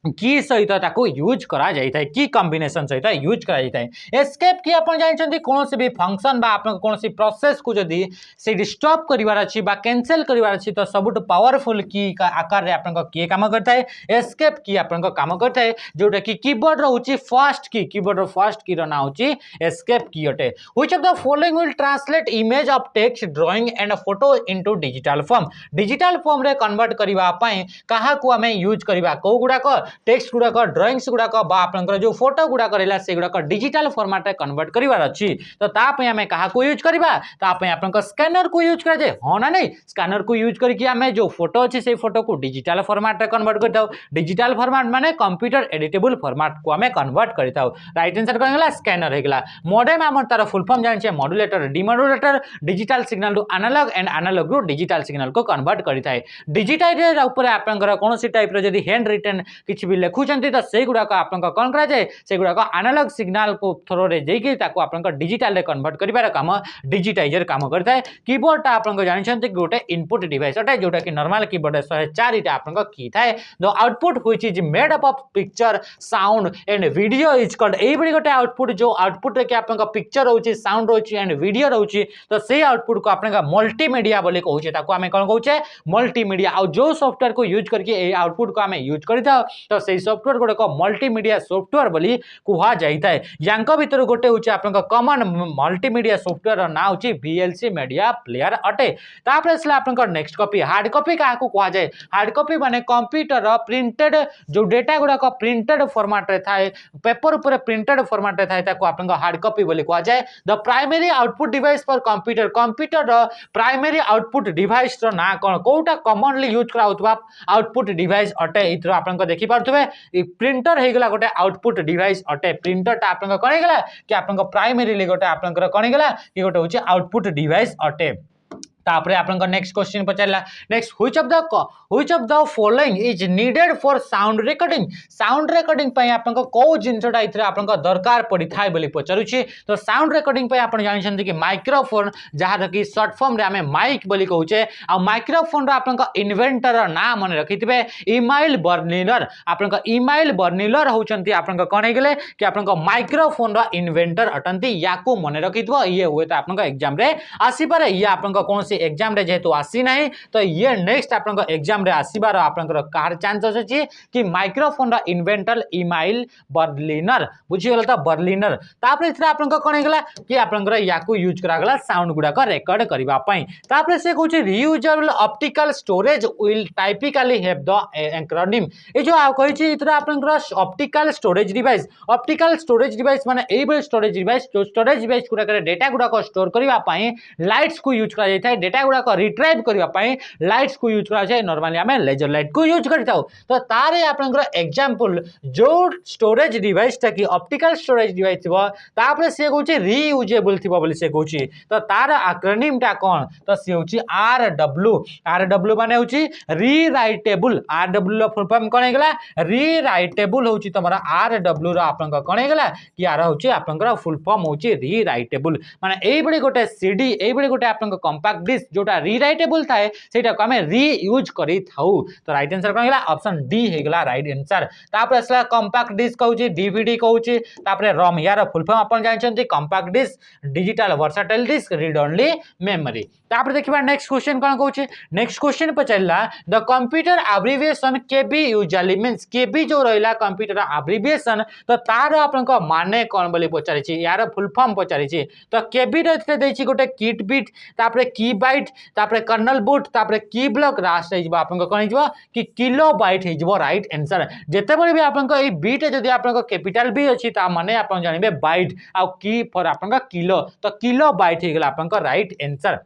की सहित यूज करा जाए की कॉम्बिनेशन सहित यूज करा जाए एस्केप की आप जानते कौन भी फंक्शन बा कौन प्रोसेस को जदि से स्टॉप करार अच्छी कैंसल करार अच्छी तो सबुठ पावरफुल की आकार रे आप किए काम करता है एस्केप की आप काम करता है जोटा कि कीबोर्ड रोचे फर्स्ट की कीबोर्ड फर्स्ट की ना हूँ एस्केप की अटे which of the following will translate image of text drawing and photo into digital form रे कन्वर्ट करने क्या आम यूज करवा कौ गुड़ाक टेक्स्ट गुड़ाक ड्रॉइंग्स गुड़ाक आपंकर जो फोटो गुड़ाक रहा से गुड़ाक डिजिटल फॉर्मेट कन्वर्ट करार अच्छी तो तापे आम क्या यूज करवा तापे आप स्कैनर को यूज कराए हाँ ना नहीं स्कैनर को यूज करके आम जो फोटो अच्छी से फोटो को डिजिटल फॉर्मेट कन्वर्ट करता डिजिटल फॉर्मेट माने कंप्यूटर एडिटेबल फॉर्मेट को आम कन्वर्ट करता राइट आंसर कौन है स्कैनर होगा मॉडेम आम तार फुल फॉर्म जाने modulator demodulator digital signal to analog and analog to digital signal को कन्वर्ट करता है डिजिटाइज आपंकर कौन टाइप जब हैंड रिटन किसी भी लिखुंट तो से गुड़ाक आप कौन कराए से गुड़ाक एनालॉग सिग्नल को थ्रो रे जाकर आप डिजिटल कन्वर्ट कर काम डिजिटाइजर काम करता है कीबोर्ड आप जानते गोटे इनपुट डिवाइस अटे जोटा कि नॉर्मल कीबोर्ड 104 आप की थाए the output which is made up of picture sound and video is called एबडी गोटे आउटपुट जो आउटपुट रे आप पिक्चर रोचे साउंड रोचे एंड वीडियो रोचे तो से आउटपुट को आप मल्टीमीडिया बोली कहूचे आम कौन कहूचे मल्टीमीडिया और जो सॉफ्टवेयर को यूज करके आउटपुट को आम यूज करता तो से सॉफ्टवेयर गुड़ाक मल्टीमीडिया सॉफ्टवेयर बोली कह जाए या भर गोटे हूँ आप कॉमन मल्टीमीडिया सॉफ्टवेयर ना हूँ VLC मीडिया प्लेयर अटे तापर आसला आप नेक्स्ट कॉपी हार्ड कॉपी क्या कह जाए हार्ड कॉपी माने कंप्यूटर प्रिंटेड जो डेटा गुड़ाक प्रिंटेड फॉर्मेट रे थाए पेपर उपर प्रिंटेड फॉर्मेट रे थाए आप हार्ड कॉपी बोली कह जाए the primary output device for computer computer primary output device ना कौन कौटा कॉमनली यूज करा आउटपुट डिवाइस अटे इधर आप देखी पारे प्रिंटर होगा गोटे आउटपुट डिवाइस अटे प्रिंटर आप कौन होगा कि आप प्राइमरी गोटे आप कौन होगा कि गोटे हूँ आउटपुट डिवाइस अटे तापरे आपन नेक्स्ट क्वेश्चन पचारला next which of the following is needed for sound recording पे आपन को जिनसटा इथरे आपन दरकार पड़ी थाए बोली पचारुछि तो साउंड रिकॉर्डिंग पे आपन जानछन कि माइक्रोफोन जहां कि शॉर्ट फॉर्म रे हमें माइक बोली कहूचे आ माइक्रोफोन रो आपन इन्वेंटर नाम मन रखिथिबे इमाइल बर्निलर आपन इमाइल बर्निलर होचंती आपन कोन हे गेले कि आपन माइक्रोफोन रो इन्वेंटर अटंती याकू मन रखिथबो ये हुए तो आपन एग्जाम रे आसी पारे ये आपन कोन से एग्जाम रे जेहेतु आसी नाही तो ये नेक्स्ट आपन एग्जाम रे आसीबार आपन कार चांसेस अछि कि माइक्रोफोन रा इन्वेंटर इमाइल बर्लिनर बुझी गेल त बर्लिनर तापर इथरा आपन कोन हेगला कि आपन याकू यूज करा गला साउंड गुडा को रिकॉर्ड करबा पई तापर से कहूची reusable optical storage will typically have the acronym ए जो आ कहिची इथरा आपन ऑप्टिकल स्टोरेज डिवाइस माने एबल स्टोरेज डिवाइस जो स्टोरेज डिवाइस गुडा करे डेटा गुडा को स्टोर करबा पई लाइट्स को यूज करा जाय डेटा गुडा को रिट्राइव करबा पई लाइट्स को यूज करा जाय नॉर्मली हमें लेजर लाइट को यूज करताओ तो तारे आपन एग्जांपल जो स्टोरेज डिवाइस ता कि ऑप्टिकल स्टोरेज डिवाइस थिबो तापर से कहूची रीयूजेबल थिबो बोली से कहूची तो तार एक्रोनिम टा कोन तो से होची आरडब्ल्यू माने होची रीराइटेबल आरडब्ल्यू रो फुल फॉर्म कोन हेगला रीराइटेबल होची तमरा आरडब्ल्यू रो आपन कोन हेगला कि आर होची आपन फुल फॉर्म होची रीराइटेबल माने एई बडी गोटे सीडी एई बडी गोटे आपन कॉम्पैक्ट डिस्क जोटा रीराइटेबल थाए सेटा को हमें रीयूज करी थाउ तो राइट आंसर कोन हेगला ऑप्शन डी हेगला राइट आंसर तापर असला कॉम्पैक्ट डिस्क कहूची डीवीडी कहूची तापर रोम यार फुल फॉर्म अपन जानछंती compact disc digital versatile disc read only memory तापर देखिबा नेक्स्ट क्वेश्चन कोन कहूची नेक्स्ट क्वेश्चन पचैला the computer abbreviation KB usually means KB जो रहला कंप्यूटर एब्रिविएशन तो तार आपन को माने कोन बोली पचारि छी यार फुल फॉर्म पचारि छी तो केबी रे दैछि गोटे किट बिट तापर की बाइट तापर कर्नल बूट तापर की ब्लॉक रास्ट हे जबा आपन को कोन हिजबो कि किलो बाइट हे जबो राइट आंसर जेते बळे भी आपन को ए बिट जदी आपन को कैपिटल बी अछि ता माने आपन जानिबे बाइट आ की फॉर आपन का किलो तो किलो बाइट हे गेला आपन को राइट आंसर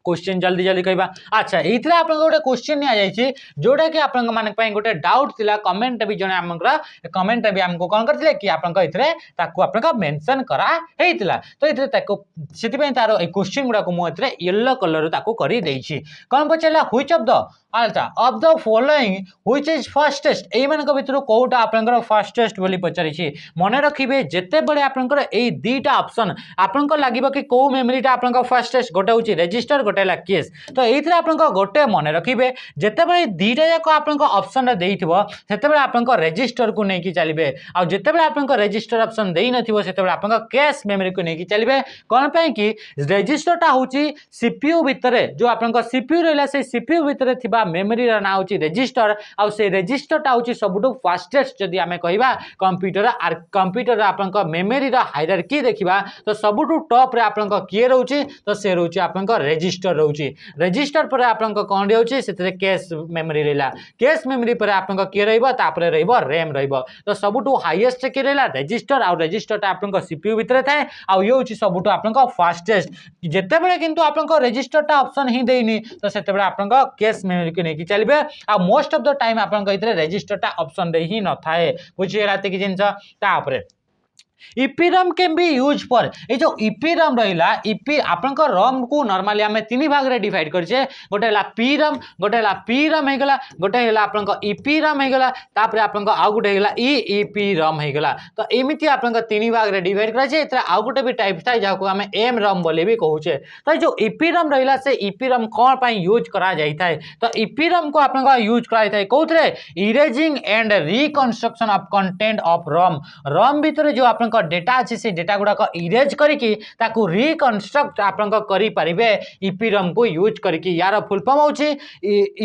क्वेश्चन जल्दी जल्दी कहबा अच्छा इथरा आपन गोटे क्वेश्चन नि आ जाय छी जोडा कि आपन माने पय गोटे डाउट थिला कमेंट भी जने हमकरा कमेंट भी हमको कोन करथिले कि आपन को इथरे ताको आपन का मेंशन करा हेतिला तो इथरे ताको सेति पय तारो ए क्वेश्चन गुडा को मु इथरे येलो कलर ताको करी देई छी कोन पचला व्हिच ऑफ द अच्छा of the following which is fastest ए मन को भितर कोटा आपन फास्टेस्ट बोली पचारि छी मने रखिबे जेते बडे आपन ए दीटा ऑप्शन आपन को लागिबो कि को मेमोरी टा आपन फास्टेस्ट गोटे होची रजिस्टर गोटे ला केस तो एथरे आपन गोटे मने रखिबे जेते बडे दीटा जाक आपन ऑप्शन रे देइथिबो सेते बडे आपन रजिस्टर को नै कि चलिबे आ जेते बडे आपन रजिस्टर ऑप्शन देइ नथिबो सेते बडे आपन केस मेमोरी को नै कि चलिबे कोन पय कि रजिस्टर टा होची सीपीयू भितरे जो आपन सीपीयू रहला से सीपीयू भितरे थिबा मेमोरी रा ना होची रजिस्टर आ से रजिस्टर टा होची सबुटो फास्टेस्ट जदी हमें कहिबा कंप्यूटर आपन मेमोरी रा हायरार्की देखिबा तो सबुटो टॉप रे आपन के रहउची तो से रहउची आपन रजिस्टर रहउची रजिस्टर पर आपन कोन रहउची सेते कैश मेमोरी रहला कैश मेमोरी पर आपन के रहइबो तापर रहइबो रैम रहइबो तो सबुटो हाईएस्ट के रहला रजिस्टर आ रजिस्टर टा आपन सीपीयू भितरे थाए आ यो होची सबुटो आपन फास्टेस्ट जेते बेले किंतु आपन रजिस्टर टा ऑप्शन ही देइनी तो सेते बेले आपन कैश मेमोरी के नेकी चलिबे आ मोस्ट ऑफ द टाइम आपन इतरे रजिस्टर टा ऑप्शन रे ही न थाए बुझिएला कि जिंस तापरे EPROM can be use for a जो इपीरम रहिला इपी आपन को रम को नॉर्मली हमें तीन भाग रे डिवाइड करछे गोटे ला पीरम गोटे ला पीरम हे गेला गोटे हेला आपन को इपीरम हे गेला तापर आपन को आ गोटे हे गेला ईपीरम हे गेला तो एमिति आपन को तीन भाग रे डिवाइड करछे इतरा आ गोटे भी टाइप थाय जाको हमें एम रम बोले भी कहूछे तो जो इपीरम रहिला से इपीरम कोन पय यूज करा जाय थाय तो इपीरम को आपन को यूज करा थाय कोथरे erasing and reconstruction of content of ROM भीतर जो आपन डेटा अच्छी से डेटा गुडा को इरेज करके ताकू रिकंस्ट्रक्ट आपन करि परिबे ईपीरम को यूज करके यार फुल फॉर्म होची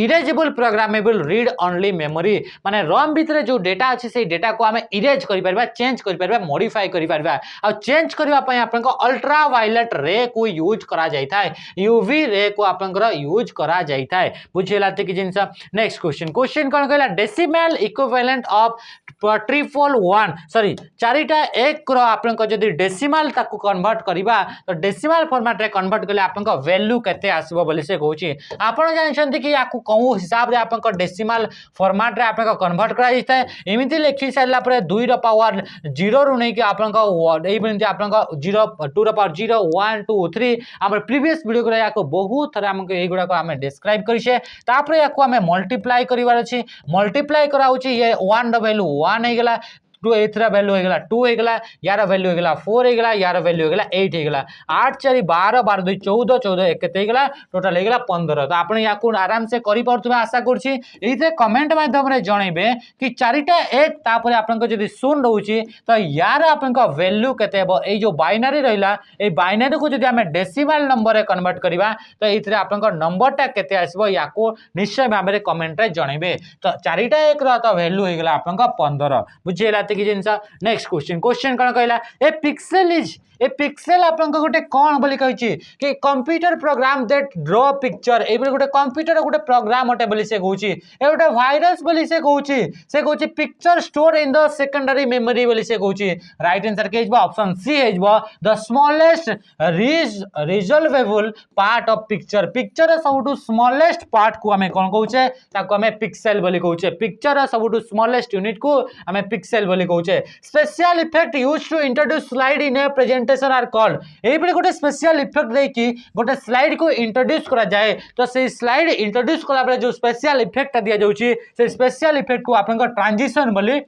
erasable programmable read only memory माने रम भीतर जो डेटा अच्छी से डेटा को हमें इरेज करि परबा चेंज करि परबा मॉडिफाई करि परबा आ चेंज करबा पय आपन को अल्ट्रा वायलेट रे को यूज करा जाय थाय यूवी रे को आपन यूज करा जाय थाय बुझेला त कि जिंस नेक्स्ट क्वेश्चन कोन कहला decimal equivalent of triple 1 sorry चारिटा एक करो आपन को जदी डेसिमल ताकू कन्वर्ट करिबा तो डेसिमल फॉर्मेट रे कन्वर्ट करले आपन को वैल्यू केते आसीबो बोली से कहूची आपन जानछंती कि याकू कहू हिसाब रे आपन को डेसिमल फॉर्मेट रे आपन को कन्वर्ट करा जैते एमिति लिखि सारला पर 2 रो पावर 0 रु नै कि आपन को एई बिंदी आपन को 0 2 रो पावर 0 1 2 3 हमर प्रीवियस वीडियो को याकू बहुत थरा हमको एई गुडा को हमें डिस्क्राइब करिसे तापर याकू हमें मल्टीप्लाई करिवार अछि मल्टीप्लाई करा होची ये 1 द वैल्यू 1 हे गेला टू एथरा वैल्यू होगला 2 होगला यार वैल्यू होगला 4 होगला यार वैल्यू होगला 8 होगला 8 4 12 12 2 14 14 एक केते होगला टोटल होगला 15 तो आपण याकू आराम से करि परथबे आशा करछि एइथे कमेंट माध्यम रे जणैबे कि चारिटा 1 तापर आपन को जदी शून्य रहउछि तो यार आपन को वैल्यू केते हेबो ए जो बाइनरी रहिला ए बाइनरी को जदी हमें डेसिमल नंबर रे कन्वर्ट करिबा तो एइथे आपन को नंबरटा केते आसबो याकू निश्चय भाबे रे कमेंट रे जणैबे तो चारिटा 1 रो तो वैल्यू होगला आपन को 15 बुझिला त कि जिंस नेक्स्ट क्वेश्चन कोन कहला ए पिक्सेल आपन को गोटे कोन बोली कहै छी कि computer program that draw picture ए गोटे कंप्यूटर गोटे प्रोग्राम होटे बोली से कहउची ए गोटे वायरस बोली से कहउची picture store in the secondary memory बोली से कहउची राइट आंसर के इजबा ऑप्शन सी इजबा the smallest resolvable part of picture picture सबटू स्मॉलेस्ट पार्ट को हमें कोन कहउचे ताको हमें पिक्सेल बोली कहउचे पिक्चर सबटू स्मॉलेस्ट यूनिट को हमें पिक्सेल बोली कहउचे special effect used to introduce slide in a presentation are called ए बडे गोटे स्पेशल इफेक्ट दे कि गोटे स्लाइड को इंट्रोड्यूस करा जाए तो से स्लाइड इंट्रोड्यूस कला बेले जो स्पेशल इफेक्ट दिया जाउची से स्पेशल इफेक्ट को आपन को ट्रांजिशन बोली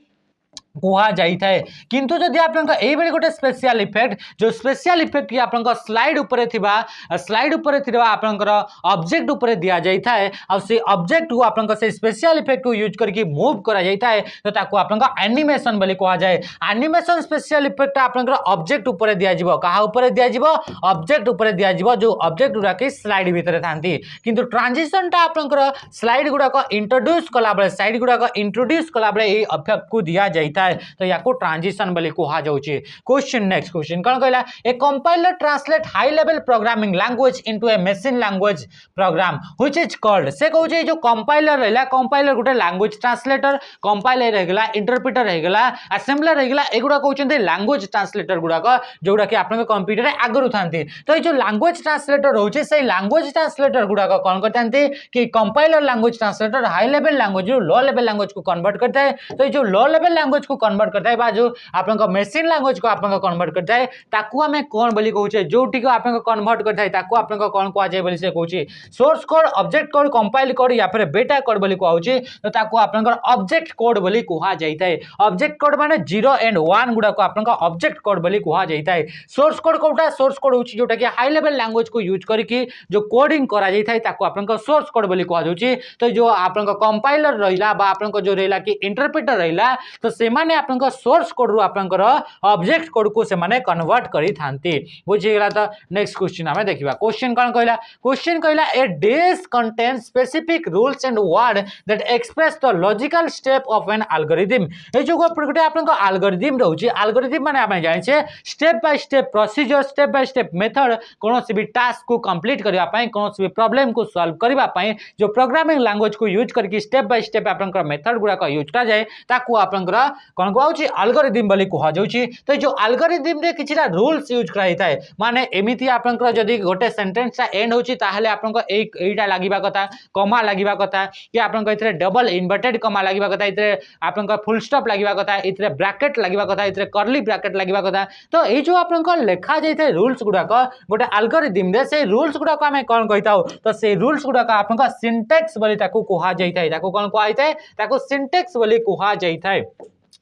कुहा जाई थाए किंतु जदि आपन एई बेले गोटे स्पेशल इफेक्ट जो स्पेशल इफेक्ट की आपन स्लाइड ऊपर थिबा आपन ऑब्जेक्ट ऊपर दिया जाई थाए आ से ऑब्जेक्ट को आपन से स्पेशल इफेक्ट को यूज करके मूव करा जाई थाए तो ताको आपन एनिमेशन बोली कुहा जाए एनिमेशन स्पेशल इफेक्ट आपन ऑब्जेक्ट ऊपर दिया जिवो कहा ऊपर दिया जिवो ऑब्जेक्ट ऊपर दिया जिवो जो ऑब्जेक्ट गुडा के स्लाइड भीतर थांती किंतु ट्रांजिशन टा आपन स्लाइड गुडा को इंट्रोड्यूस कला बेले स्लाइड गुडा को इंट्रोड्यूस कला बेले ए इफेक्ट को दिया जाई थाए तो याको ट्रांजिशन बोली कुहा जाउची क्वेश्चन नेक्स्ट क्वेश्चन कोन कहला a compiler translate high level programming language into a machine language program which is called से कहउची जो कंपाइलर रहला कंपाइलर गुटे लैंग्वेज ट्रांसलेटर कंपाइलर रहगला इंटरप्रेटर रहगला असेंबलर रहगला एगुडा कहउचंते लैंग्वेज ट्रांसलेटर गुडा को जोडा कि आपन कंप्यूटर रे आगरु थांती तो ए जो लैंग्वेज ट्रांसलेटर होउची से लैंग्वेज ट्रांसलेटर गुडा को कोन करथांती कि compiler language translator high level language low level language को कन्वर्ट करता है तो जो लो लेवल लैंग्वेज को कन्वर्ट करता है बा जो आपन मशीन लैंग्वेज को आपन कन्वर्ट करता है ताकू हमें कोन बोली कहउचे जोटी को आपन कन्वर्ट करता है ताकू आपन कोन कुआ जाय बोली से कहउची source code object code compile code या फिर बेटा कोड बोली कहउची तो ताकू आपन ऑब्जेक्ट कोड बोली कुहा जायता है ऑब्जेक्ट कोड माने 0 एंड 1 गुडा को आपन ऑब्जेक्ट कोड बोली कुहा जायता है सोर्स कोड कोटा सोर्स कोड होची जोटा कि हाई लेवल लैंग्वेज को यूज करके जो कोडिंग करा जायता है ताकू आपन सोर्स कोड बोली कुहा जाउची तो जो आपन कंपाइलर रहिला बा आपन जो रहिला कि इंटरप्रेटर रहिला तो से माने आपन सोर्स कोड रु आपनकर ऑब्जेक्ट कोड को से माने कन्वर्ट करी थांती बुझी गेला तो नेक्स्ट क्वेश्चन हमें देखिबा क्वेश्चन कहला a dish contains specific rules and word that express the logical step of an algorithm ए जो गोटे आपन एल्गोरिथम रहउची एल्गोरिथम माने आपण जानि छे step by step procedure step by step method कोनोसी भी टास्क को कंप्लीट करबा पई कोनोसी भी प्रॉब्लम को सॉल्व करबा पई जो प्रोग्रामिंग लैंग्वेज को यूज करके स्टेप बाय स्टेप आपन मेथड गुडा को यूज करा जाए ताकू आपन कोन कहउची एल्गोरिथम बोली कहा जाउची तो जो एल्गोरिथम रे किछिटा रूल्स यूज कराई थाए माने एमिति आपन जदी गोटे सेंटेंस ता एंड होची ताहले आपन एइटा लागिबा कथा कमा लागिबा कथा कि आपन इतरे डबल इन्वर्टेड कमा लागिबा कथा इतरे आपन फुल स्टॉप लागिबा कथा इतरे ब्रैकेट लागिबा कथा इतरे कर्ली ब्रैकेट लागिबा कथा तो ए जो आपन लेखा जाइते रूल्स गुडा को गोटे एल्गोरिथम रे से रूल्स गुडा को हमें कोन कहिताउ तो से रूल्स गुडा को आपन सिंटैक्स बोली ताकू कहा जाइताय ताकू कोन कहा जाइताय ताकू सिंटैक्स बोली कहा जाइताय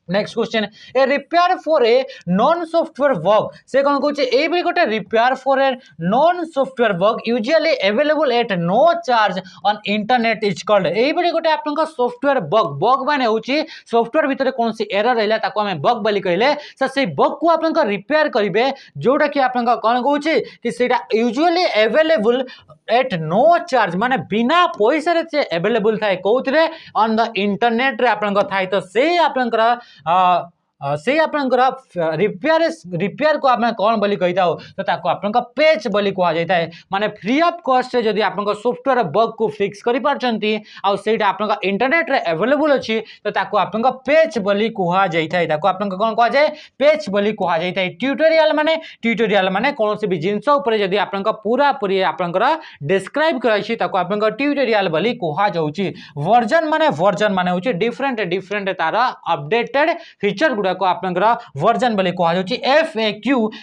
next question a repair for a known software work से कोन कहउचे ए भी गोटे repair for a known software work usually available at no charge on internet is called ए भी गोटे आपन सॉफ्टवेयर बग माने होची सॉफ्टवेयर भीतर कोनसी एरर रहला ताको हमें बग बोली कहले से बग को आपन रिपेयर करिवे जोटा कि आपन कोन कहउचे कि सेटा usually available at no charge माने बिना पैसा रे अवेलेबल थाए कोउतरे ऑन द इंटरनेट रे आपन थाए तो से आपन से आपनकर रिपेयर को आपन कौन बोली कहिता हो तो ताको आपनका पेच बोली कहा जाता है माने फ्री ऑफ कॉस्ट से जदी आपनका सॉफ्टवेयर बग को फिक्स करि पारचंती आ सेटा आपनका इंटरनेट रे अवेलेबल अछि तो ताको आपनका पेच बोली कहा जाता है ताको आपनका कौन कहा जाय पेच बोली कहा जाता है ट्यूटोरियल माने कोनोसी भी जिंस ऊपर जदी आपनका पूरा पूरी आपनकर डिस्क्राइब कराइ छी ताको आपनका ट्यूटोरियल बोली कहा जाउची वर्जन माने होची डिफरेंट तार अपडेटेड फीचर गुडा गुड़ाक आपंकर वर्जन बोली कहुच्छी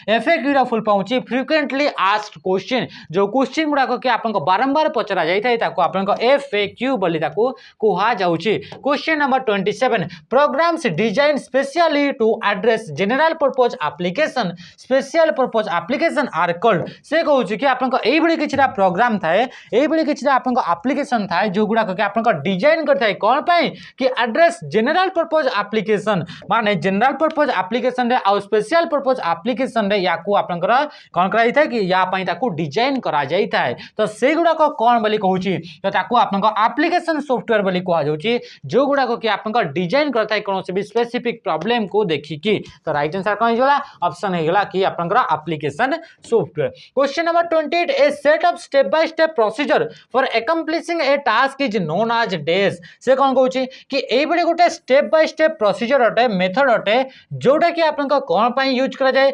FAQ रा फुल फॉर्म होची फ्रिक्वेंटली आस्क्ड क्वेश्चन जो क्वेश्चन गुड़ाक कि आपन बारंबार पचरा जाए आपन FAQ बोली कहा जाउची। Question number 27 programs design specially to address general purpose application special purpose application are called से कहूँ कि आपन एई भली किछरा प्रोग्राम थाए एई भली किछरा आपन एप्लीकेशन थाए जो गुडा कि आपन डिजाइन करथाय कोन पई कि एड्रेस जनरल पर्पज एप्लीकेशन माने जनरल पर्पज एप्लीकेशन रे आ स्पेशल पर्पज एप्लीकेशन रे याकू आपनकर कोन कराई थाय कि या पई ताकू डिजाइन करा जाई थाय तो से गुडा को कोन बोली कहूची तो ताकू आपन एप्लीकेशन सॉफ्टवेयर बोली कहा जाउची जो गुडा को कि आपन डिजाइन करथाय कोनोसी भी स्पेसिफिक प्रॉब्लम को देखि कि तो राइट आंसर कोन होला ऑप्शन हेगला कि आपनकर application software. Question number 28 a set of step by step procedure for accomplishing a task is known as days से कोन कहूची कि एई बडे गोटे स्टेप बाय स्टेप प्रोसीजर अटे मेथड अटे जोटा कि आपन कोन पई यूज करा जाय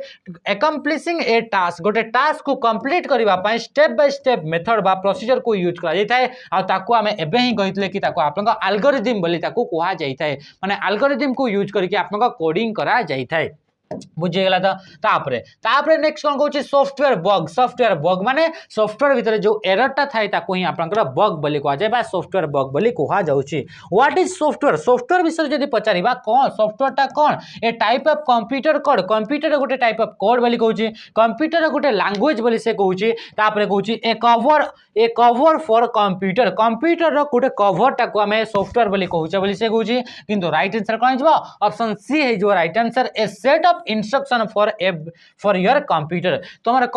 अकम्प्लिशिंग ए टास्क गोटे टास्क को कंप्लीट करबा पई स्टेप बाय स्टेप मेथड बा प्रोसीजर को यूज करा जाय थाए आ ताकू आमे एबे ही कहितले कि ताकू आपन एल्गोरिथम बोली ताकू कहा जाय थाए माने एल्गोरिथम को यूज करके आपन कोडिंग करा जाय थाए बुझीगला तो तापरे नेक्स्ट कोन कहूची सॉफ्टवेयर बग माने सॉफ्टवेयर भीतर जो एरर थाए ताको ही आपनकर बग बोली कहा जाय बा सॉफ्टवेयर बग बोली कहा जाउची। व्हाट इज सॉफ्टवेयर विषय जदी पचारिबा कोन सॉफ्टवेयर टा कोन ए type of computer code computer गोटे टाइप ऑफ कोड बोली कहूची कंप्यूटर गोटे लैंग्वेज बोली से कहूची तापरे कहूची ए कवर फॉर कंप्यूटर रो गोटे कवर टाको हमें सॉफ्टवेयर बोली कहूचे बोली से कहूची किंतु राइट आंसर कोन हिजबो ऑप्शन सी हे जो right answer A set of instruction for your computer तुम्हारे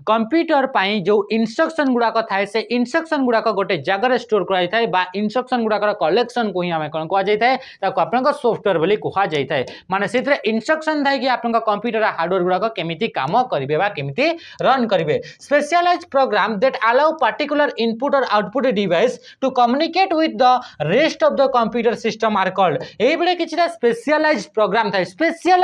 कंप्यूटर पाई जो इंस्ट्रक्शन गुड़ाक थाए से इंस्ट्रक्शन गुड़ाक गोटे जगह स्टोर कराई थाए बा इंस्ट्रक्शन गुड़ाक कलेक्शन को ही हमें कोन कहा जाय थाए ताको आपनका सॉफ्टवेयर बोली कहा जाय थाए माने सेतरे इंस्ट्रक्शन थाए कि आपनका कंप्यूटर हार्डवेयर गुड़ाक केमिति काम करिवे बा केमिति रन करिवे। Specialized program that allow particular input or output device to communicate with the rest of the computer system are called एई बडे किछरा स्पेशलाइज्ड प्रोग्राम थाए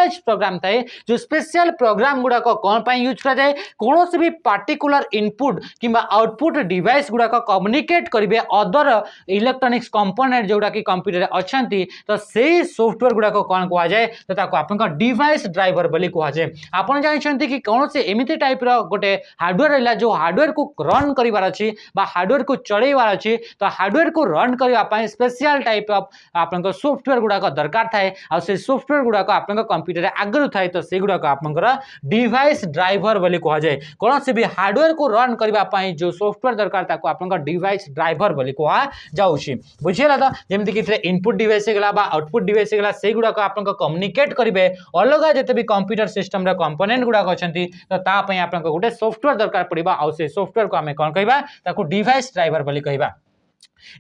प्रोग्राम थाए जो स्पेशल प्रोग्राम गुड़ा कौन पाई यूज करा जाए कौन से भी पार्टिकुलर इनपुट किंबा आउटपुट डिवाइस गुड़ा कम्युनिकेट करेंगे अदर इलेक्ट्रॉनिक्स कंपोनेंट जोड़ा कि कंप्यूटर अच्छी तो से सॉफ्टवेयर गुड़ा कौन कह जाए तो आप डिवाइस ड्राइवर बोली कह जाए। आप जानते कि कौन से एमती टाइप गोटे हार्डवेयर रहा जो हार्डवेयर को रन करार अच्छी हार्डवेयर को चलैबार अच्छी तो हार्डवेयर को रन करने स्पेशल टाइप ऑफ आप सॉफ्टवेयर गुड़ा दरकार थाए आ से सॉफ्टवेयर गुड़ा आप कंप्यूटर आगु थाए तो से गुड़ाक आपंकर डिवाइस ड्राइवर बोली कह जाए कौन से भी हार्डवेयर को रन करने जो सॉफ्टवेयर दरकार ताको आपंकर डिवाइस ड्राइवर बोली कह जाउछि। बुझिला तो जेमति कि इनपुट डिवाइस गला बा आउटपुट डिवाइस गला से गुड़ाक आपंकर कम्युनिकेट करेंगे अलग जते भी कंप्यूटर सिस्टम रे कंपोनेंट गुड़ाक अच्छी तो ता पई आपंकर गोटे सॉफ्टवेयर दरकार पड़िबा आ से सॉफ्टवेयर को आमे कोन कहबा ताको डिवाइस ड्राइवर बोली कहबा।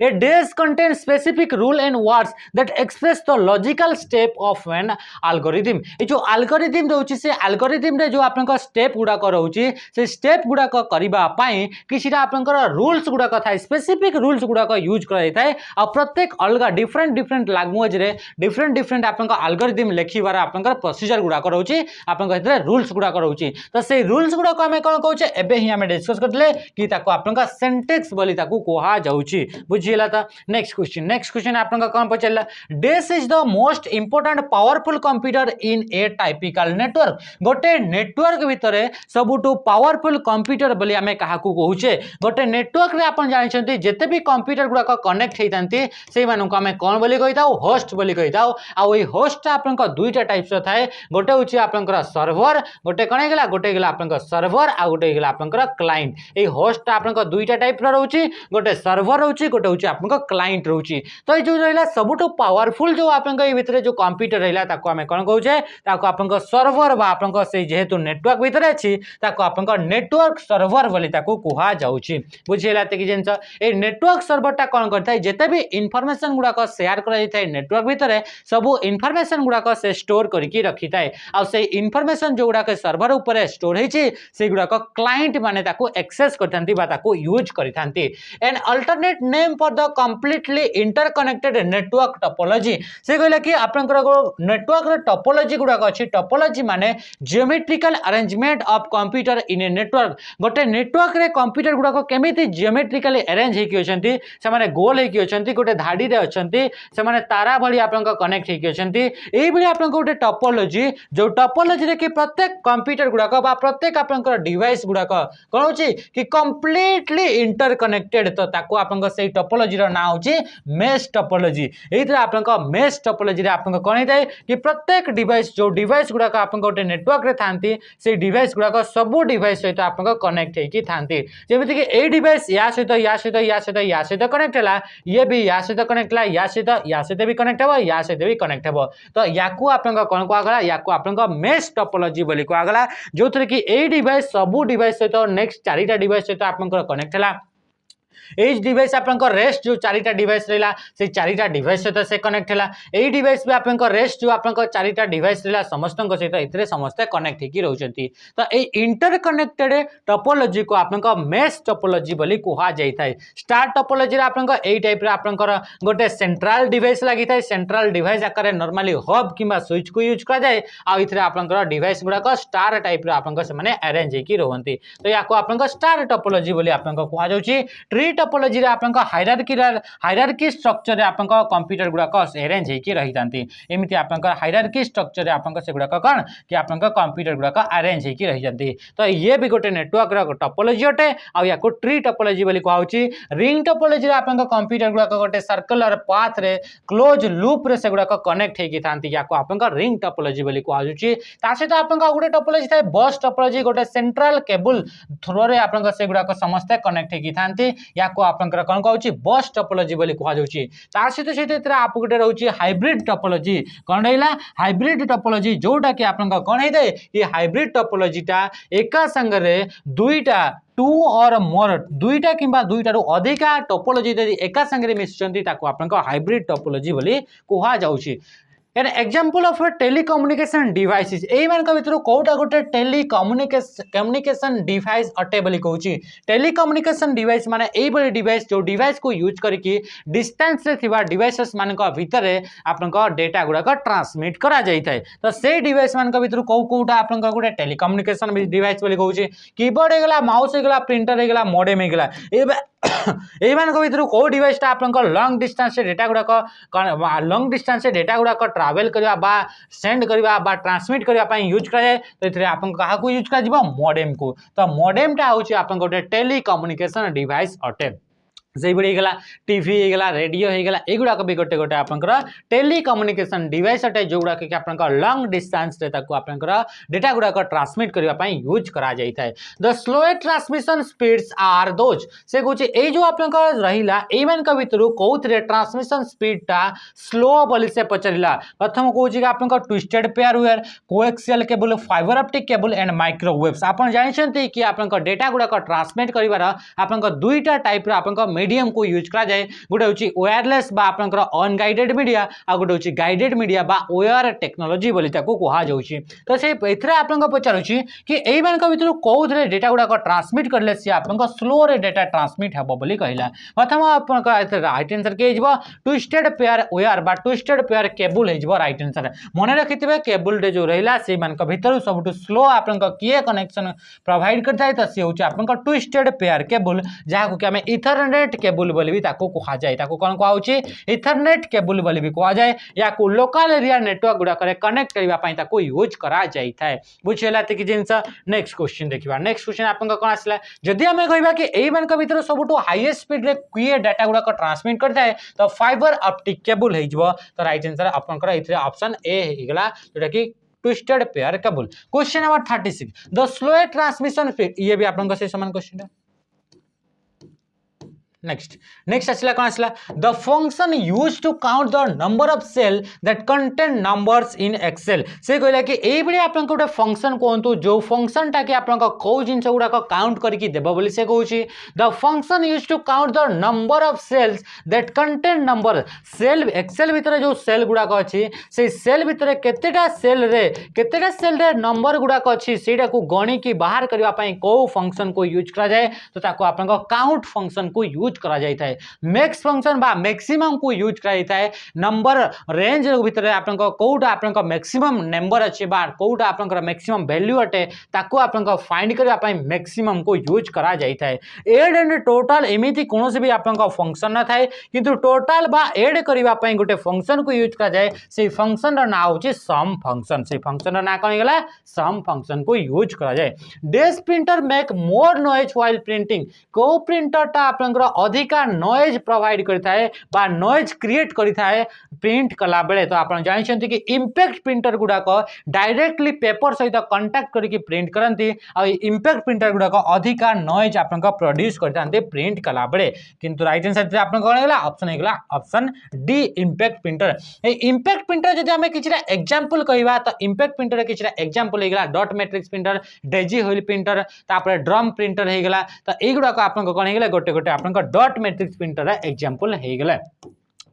A dash contains specific rule and words that express the logical step of an algorithm. ये जो algorithm रहउछि से algorithm रे जो आपनका स्टेप गुडा को रहउछि से स्टेप गुडा को करिबा पई किछिटा आपनकर रूल्स गुडा को थाए स्पेसिफिक रूल्स गुडा को यूज कराइ थाए आ प्रत्येक अलग डिफरेंट लैंग्वेज रे डिफरेंट आपनका algorithm लेखिबार आपनकर प्रोसीजर गुडा को रहउछि आपनका इतरे रूल्स गुडा को रहउछि तो से रूल्स गुडा को हमें कोन कहउछे एबे ही हमें डिस्कस करले कि ताको आपनका सिंटैक्स बोली ताको कहा जाउछि। बुझिला था। नेक्स्ट क्वेश्चन आपन कौन पचारा डेस is the most important powerful computer in a typical network गोटे नेटवर्क भितर सबुठू पावरफुल कंप्यूटर बोली आमे काहाकू कहूचे गोटे नेटवर्क रे आपन जानछंती जेते भी कंप्यूटर गुडा कनेक्ट हेतांती सेई मानन को आमे कोन बोली कहिताउ होस्ट बोली कहिताउ आ ओई होस्ट आपन को दुईटा टाइप्स थाए गोटे होची आपन को सर्वर गोटे कोन गेला गोटे गेला आपन को सर्वर आ गोटे गेला आपन को क्लाइंट ए होस्ट आपन को दुईटा टाइप रो रहउची गोटे सर्वर रहउची गोटे होची आपन को क्लाइंट रहउची तो जो रहला सबुठू पावरफुल जो आपन को ए भितर जो कंप्यूटर रहला ताको आमे कोन कहूचे ताको आपन को सर्वर बा आपन को से जेहेतु नेटवर्क भितर अछि ताको आपन को नेटवर्क सर्वर बोली ताको कहा जाउची बुझिला ते कि जेंस ए नेटवर्क सर्वर ता कोन करथाय जेते भी इंफॉर्मेशन गुडा को शेयर करा जाय थाय नेटवर्क भितर सब इंफॉर्मेशन गुडा को से स्टोर करके रखी थाय आ से इंफॉर्मेशन जो गुडा के सर्वर ऊपर स्टोर हेछि से गुडा को क्लाइंट माने ताको एक्सेस करथांती बा ताको यूज करिथांती and alternate name for the completely interconnected network topology से कहला कि आपनकर नेटवर्क रे टोपोलॉजी गुडा अछि टोपोलॉजी माने geometrical arrangement of computer in a network गोटे नेटवर्क रे कंप्यूटर गुडा केमिति जियोमेट्रिकली अरेंज हेकि अछंती से माने गोल हेकि अछंती गोटे धाडी रे अछंती से माने तारा भली आपनकर कनेक्ट हेकि अछंती एई भली आपनकर गोटे टोपोलॉजी जो टोपोलॉजी रे कि प्रत्येक कंप्यूटर गुडा बा प्रत्येक आपनकर डिवाइस गुडा कोन होची कि कंप्लीटली इंटरकनेक्टेड तो ताको आपनकर सेई टोपोलॉजी रो नाम होची मेश टोपोलॉजी एइतरा आपनकर मेश टोपोलॉजी रे आपनकर कोन हेतै कि प्रत्येक डिवाइस जो डिवाइस गुडा आपनकर गोटे नेटवर्क रे थांती से डिवाइस गुडा सब डिवाइस सहित आपनकर कनेक्ट हेकि थांती जेमिति कि ए डिवाइस या सहित या सहित या सहित या सहित कनेक्ट हला ये भी या सहित कनेक्ट हला या सहित भी कनेक्ट हबो या सहित भी कनेक्ट हबो तो याकू आपनकर कोन कोआगला याकू आपनकर मेश टोपोलॉजी बोली कोआगला जोथरे कि ए डिवाइस सब डिवाइस सहित नेक्स्ट चारिटा डिवाइस सहित आपनकर कनेक्ट हला एच डिवाइस आपनकर रेस्ट जो चारिटा डिवाइस रहला से चारिटा डिवाइस सहित से कनेक्ट हला एई डिवाइस भी आपनकर रेस्ट जो आपनकर चारिटा डिवाइस रहला समस्तन सहित इतरे समस्त कनेक्ट हेकि रहउचंती तो ए इंटरकनेक्टेड टोपोलॉजी को आपनकर मेश टोपोलॉजी बोली कुहा जाय थाय स्टार टोपोलॉजी रे आपनकर एई टाइप रे आपनकर गोटे सेंट्रल डिवाइस लागि थाय सेंट्रल डिवाइस आकार नॉर्मली हब किबा स्विच को यूज करा जाय आ इतरे आपनकर डिवाइस गुडा को स्टार टाइप रे आपनकर से माने अरेंज हेकि रहंती तो याको आपनकर स्टार टोपोलॉजी बोली आपनकर कुहा जाउची ट्री टोपोलॉजी रे आपनका हायरार्की स्ट्रक्चर रे आपनका कंप्यूटर गुडा को अरेंज हेकि रही जानती एमिति आपनका हायरार्की स्ट्रक्चर रे आपनका से गुडा कोन कि आपनका कंप्यूटर गुडा को अरेंज हेकि रही जानती तो ये भी गोटे नेटवर्क रो टोपोलॉजी अटे आ याको ट्री टोपोलॉजी बोली कहौ छी रिंग टोपोलॉजी रे आपनका कंप्यूटर गुडा को गोटे सर्कुलर पाथ रे क्लोज लूप रे से गुडा को कनेक्ट हेकि थांती याको आपनका रिंग टोपोलॉजी बोली कहौ छी ता सहित आपनका गोटे टोपोलॉजी थाय बस टोपोलॉजी गोटे सेंट्रल केबल थ्रो रे आपनका से गुडा को समस्त कनेक्ट हेकि थांती याको आपनकर कोन कहउची बस टोपोलॉजी बोली कहआ जाउची तार सहित सहित एतरा आप गोटे रहउची हाइब्रिड टोपोलॉजी कोन रहला हाइब्रिड टोपोलॉजी जोटा कि आपनका कोन हेतै कि हाइब्रिड टोपोलॉजी टा एका संग रे दुईटा टू और मोर दुईटा किंबा दुईटा रु अधिका टोपोलॉजी यदि एका संग रे मिसचंती ताको आपनका हाइब्रिड टोपोलॉजी बोली कहआ जाउची an example of telecommunication devices एई मान भितर कोटा गोटे टेलीकम्युनिकेशन डिवाइस अटे बोली कहउची टेलीकम्युनिकेशन डिवाइस माने एई बली डिवाइस जो डिवाइस को यूज करके डिस्टेंस रे थिबा डिवाइसेस मान भितर आपनका डेटा गुडा को ट्रांसमिट करा जाई थाए तो से डिवाइस मान भितर कोटा आपनका गोटे टेलीकम्युनिकेशन डिवाइस बोली कहउची कीबोर्ड हे गेला माउस हे गेला प्रिंटर हे गेला मॉडेम हे गेला एई मान भितर को डिवाइस ता आपनका लॉन्ग डिस्टेंस से डेटा गुडा लॉन्ग डिस्टेंस से डेटा गुडा को ट्रैवल करबा बा सेंड करबा बा ट्रांसमिट करबा पई यूज करा जाय तो इथरे आपन कहा को यूज करा जिवो मॉडेम को तो मॉडेम ता होची आपन गोटे टेलीकम्युनिकेशन डिवाइस अटे से बड़ी गला टीवी हे गला रेडियो हे गला एगुडा को भी गोटे गोटे आपनकर टेलीकम्युनिकेशन डिवाइस अटे जोगुडा के आपनकर लॉन्ग डिस्टेंस रे ताको आपनकर डेटा गुडा को ट्रांसमिट करबा पई यूज करा जाई थाए the slowest transmission speeds are those से कहूची ए जो आपनकर रहिला ए मान का भितरु कोउथरे ट्रांसमिशन स्पीड ता स्लो बोली से पचरिला प्रथम कहूची कि आपनकर twisted pair wire coaxial cable fibre optic cable and microwaves आपन जानिछंती कि आपनकर डेटा गुडा को ट्रांसमिट करिवार आपनकर दुईटा टाइप रे आपनकर मीडियम को यूज करा जाए गोटे होची वायरलेस बा आपनकर अनगाइडेड मीडिया आ गोटे होची गाइडेड मीडिया बा वायर टेक्नोलॉजी बोली ताको कहा जाउची तो से एथरे आपनका पचारुची कि एई मान का भितर कोउथरे डेटा गुडा को ट्रांसमिट करले से आपनका स्लो रे डेटा ट्रांसमिट हबो बोली कहिला प्रथम आपनका राइट आंसर के हिजबो ट्विस्टेड पेयर वायर बा ट्विस्टेड पेयर केबल हिजबो राइट आंसर मने रखितबे केबल रे जो रहिला से मान का भितर सबटु स्लो आपनका किए कनेक्शन प्रोवाइड करथाय त से होची आपनका ट्विस्टेड पेयर केबल जहा को कि हमें इथरनेट केबल बोली भी ताको कहा जाए ताको कोन कहा होची इथरनेट केबल बोली भी कहा जाए या को लोकल एरिया नेटवर्क गुडा करे कनेक्ट करबा पई ताको यूज करा जाई थाए बुझेला त कि जिंस नेक्स्ट क्वेश्चन देखिबा नेक्स्ट क्वेश्चन आपन कोन आसला जदी हमें कहबा कि एई मान का भीतर सबटु हाईएस्ट स्पीड रे किए डाटा गुडा को ट्रांसमिट करता है तो फाइबर ऑप्टिक केबल हेजबो तो राइट आंसर आपन कर इथरे ऑप्शन ए हेगला जेटा कि twisted pair cable question number 36 the slowest transmission speed ये भी आपन से समान क्वेश्चन है नेक्स्ट आसला कौन आसला the function use to count the number of cell that contain numbers in Excel से कहला कि एई बडी आपन गोटे फंक्शन कोंतु जो फंक्शन टा कि आपन को को जिंस गुडा को काउंट करके देबो बोली से कहूची the function use to count the number of cells that contain number cell Excel भीतर जो सेल गुडा को अछि से सेल भीतर केतेटा सेल रे नंबर गुडा को अछि सेटा को गणी की बाहर करबा पई को फंक्शन को यूज करा जाए तो ताको आपन को काउंट फंक्शन को यूज यूज करा जाय थाए मैक्स फंक्शन बा मैक्सिमम को यूज करा जाय थाए नंबर रेंज भितर आपन कोउटा आपन मैक्सिमम नंबर अछि बा कोउटा आपन मैक्सिमम वैल्यू अटे ताको आपन फाइंड करबा पई मैक्सिमम को यूज करा जाय थाए एड एंड टोटल एमिति कोनोसी भी आपन फंक्शन न थाए किंतु टोटल बा एड करबा पई गोटे फंक्शन को यूज करा जाय से फंक्शन रो ना होची सम फंक्शन से फंक्शन रो ना कोन गेला सम फंक्शन को यूज करा जाय desk printer make more noise while printing को प्रिंटर ता आपन अधिका नॉइज प्रोवाइड करथाए बा नॉइज क्रिएट करथाए प्रिंट कला बेले तो आपन जानि छथि कि इंपैक्ट प्रिंटर गुडा को डायरेक्टली पेपर सहित कांटेक्ट करके प्रिंट करंती आ इंपैक्ट प्रिंटर गुडा को अधिका नॉइज आपन प्रोड्यूस करथांते प्रिंट कला बेले किंतु राइट आंसर रे आपन कोन गेला ऑप्शन हेगला ऑप्शन डी इंपैक्ट प्रिंटर ए इंपैक्ट प्रिंटर जदि हमें किछरा एग्जांपल कहबा तो इंपैक्ट प्रिंटर किछरा एग्जांपल हेगला dot matrix printer daisy wheel printer तापर ड्रम प्रिंटर हेगला तो एगुडा को आपन कोन हेगला गोटे गोटे आपन डॉट मैट्रिक्स प्रिंटर एग्जांपल हेगला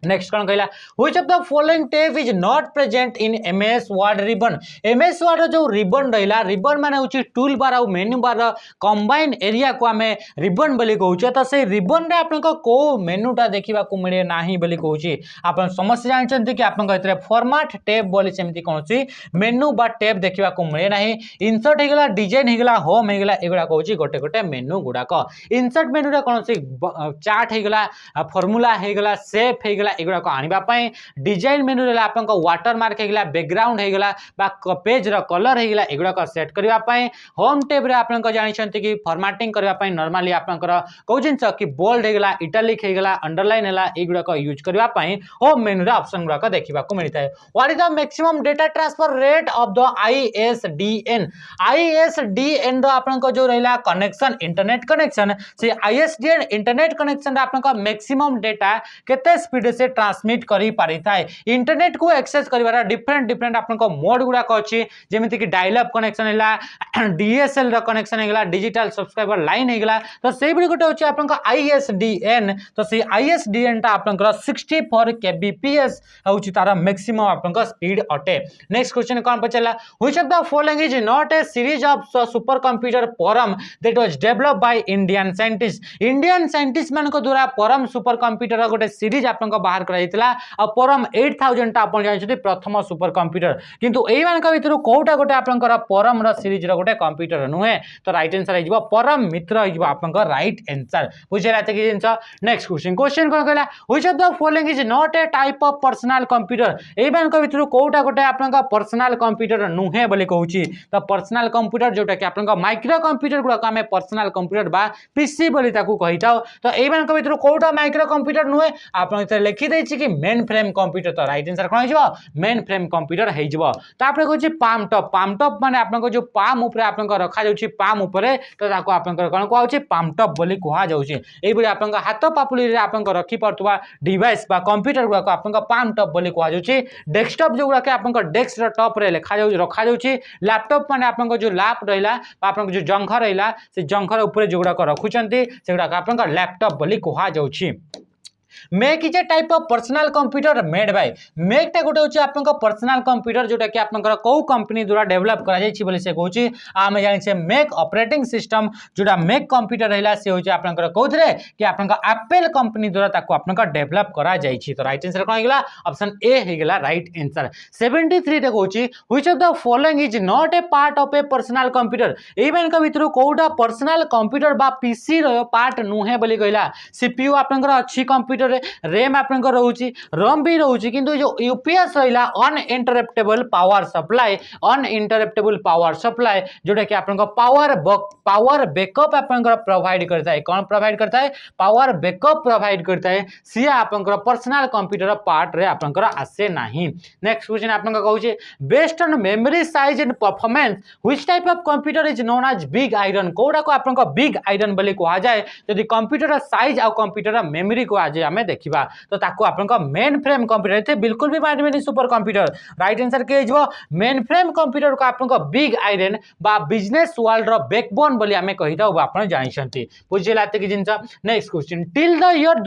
नेक्स्ट कौन कहला which of the following tab is not present in MS Word ribbon MS Word जो रिबन रहिला रिबन माने होची टूल बार और मेनू बार कंबाइन एरिया को हमें रिबन बोली कहउचे तो से रिबन रे आपन को मेनूटा देखिबा को मिले नाही बोली कहउची आपन समस्या जानछन्ती कि आपन कहतरे फॉर्मेट टैब बोली सेमति कोनसी मेनू बा टैब देखिबा को मिले नाही इंसर्ट हेगला डिजाइन हेगला होम हेगला एगुडा कहउची गोटे गोटे मेनू गुडा को इंसर्ट मेनू रे कोनसी चार्ट हेगला फार्मूला हेगला शेप हेगला एगुडा को आनिबा पई डिजाइन मेनू रे आपन को वाटर मार्क हेगला बैकग्राउंड हेगला बा पेज रो कलर हेगला एगुडा को सेट करबा पई होम टैब रे आपन को जानि छन्ती कि फॉर्मेटिंग करबा पई नॉर्मली आपन को को जिंस कि बोल्ड हेगला इटैलिक हेगला अंडरलाइन हेला एगुडा को यूज करबा पई होम मेनू रे ऑप्शन गुडा को देखिबा को मिलताय what is the maximum data transfer rate of the ISDN रो आपन को जो रहला कनेक्शन इंटरनेट कनेक्शन से आईएसडीएन इंटरनेट कनेक्शन रे आपन को मैक्सिमम डेटा केते स्पीड से ट्रांसमिट करी पारि थाए इंटरनेट को एक्सेस करिवारा डिफरेंट डिफरेंट आपन को मोड गुडा को अछि जेमिति कि डायल अप कनेक्शन हेला डीएसएल रो कनेक्शन हेगला डिजिटल सब्सक्राइबर लाइन हेगला तो सेहि बडी गोटे अछि आपन को आईएसडीएन तो से आईएसडीएन ता आपन को 64 केबीपीएस होछि तारा मैक्सिमम आपन को स्पीड अटे नेक्स्ट क्वेश्चन कोन पचला which of the following is not a series of super computer Param that was developed by Indian scientist मान को द्वारा परम सुपर कंप्यूटर गोटे सीरीज आपन को बाहर कराइतला आ परम 8000 टा आपन जानि प्रथम सुपर कंप्यूटर किंतु एई मान का भितर कोटा गोटे आपन को परम रो सीरीज रो गोटे कंप्यूटर नुहे तो राइट आंसर आइजबो परम मित्र आइजबो आपन को राइट आंसर बुझेला त कि जिंस नेक्स्ट क्वेश्चन कोन कहला which of the following is not a type of personal computer एई मान का भितर कोटा गोटे आपन का पर्सनल कंप्यूटर नुहे बोली कहउची तो पर्सनल कंप्यूटर जोटा कि आपन का माइक्रो कंप्यूटर गुडा का हमें पर्सनल कंप्यूटर बा पीसी बोली ताकू कहिताओ तो एई मान का भितर कोटा माइक्रो कंप्यूटर नुहे आपन इते लिखि दैछि कि मेन फ्रेम कंप्यूटर तो राइट आंसर कोन हिजबो मेन फ्रेम कंप्यूटर हेजबो तापर कहउची पाम टॉप माने आपन को जो पाम ऊपर आपन को रखा जाउची पाम ऊपर तो ताको आपन को कोन कहउची पाम टॉप बोली कहा जाउची एई बडी आपन को हाथ पापुली रे आपन को रखि परतुवा डिवाइस बा कंप्यूटर गुडा को आपन को पाम टॉप बोली कहा जाउची डेस्कटॉप जो गुडा के आपन को डेस्क रो टॉप रे लिखा जाउची रखा जाउची लैपटॉप माने आपन को जो लैप रहिला आपन को जो जंघ रहिला से जंघर ऊपर जो गुडा को रखुचंती से गुडा का आपन को लैपटॉप बोली कहा जाउची Mac is a type of personal computer made by Mac टा गोटे होची आपन को पर्सनल कंप्यूटर जोटा कि आपन को को कंपनी द्वारा डेवलप करा जाय छी बोली से कहूची आमे जानि से मेक ऑपरेटिंग सिस्टम जोटा मेक कंप्यूटर रहला से होची आपन को कोथरे कि आपन को एप्पल कंपनी द्वारा ताको आपन को डेवलप करा जाय छी तो राइट आंसर कोन हेगला ऑप्शन ए हेगला राइट आंसर 73 रे कहूची which of the following is not a part of a personal computer एई मान का भितर कोउटा पर्सनल कंप्यूटर बा पीसी रो पार्ट नुहे बोली कहला सीपीयू आपन को अच्छी कंप्यूटर रैम आपन को रहउची रोम भी रहउची किंतु जो यूपीएस रहला अनइंटरप्टेबल पावर सप्लाई जोटा कि आपन को पावर बैकअप आपन को प्रोवाइड करता है कौन प्रोवाइड करता है पावर बैकअप प्रोवाइड करता है सी आपन को पर्सनल कंप्यूटर पार्ट रे आपन को आसे नाही नेक्स्ट क्वेश्चन आपन को कहउची based on memory size and performance which type of computer is known as big iron कोडा को आपन को बिग आयरन बोली कहा जाय यदि कंप्यूटर साइज और कंप्यूटर मेमोरी को आज आम देखा तो ताकू आपन मेन फ्रेम कंप्यूटर ये बिल्कुल भी मारबेनि सुपर कंप्यूटर राइट आंसर के मेन फ्रेम कंप्यूटर को आपन बिग आयरन बा बिजनेस वर्ल्ड रो बैकबोन बोली आमे कहि दउ आपन जानिसंती बुझिला एते जिंस next question till the year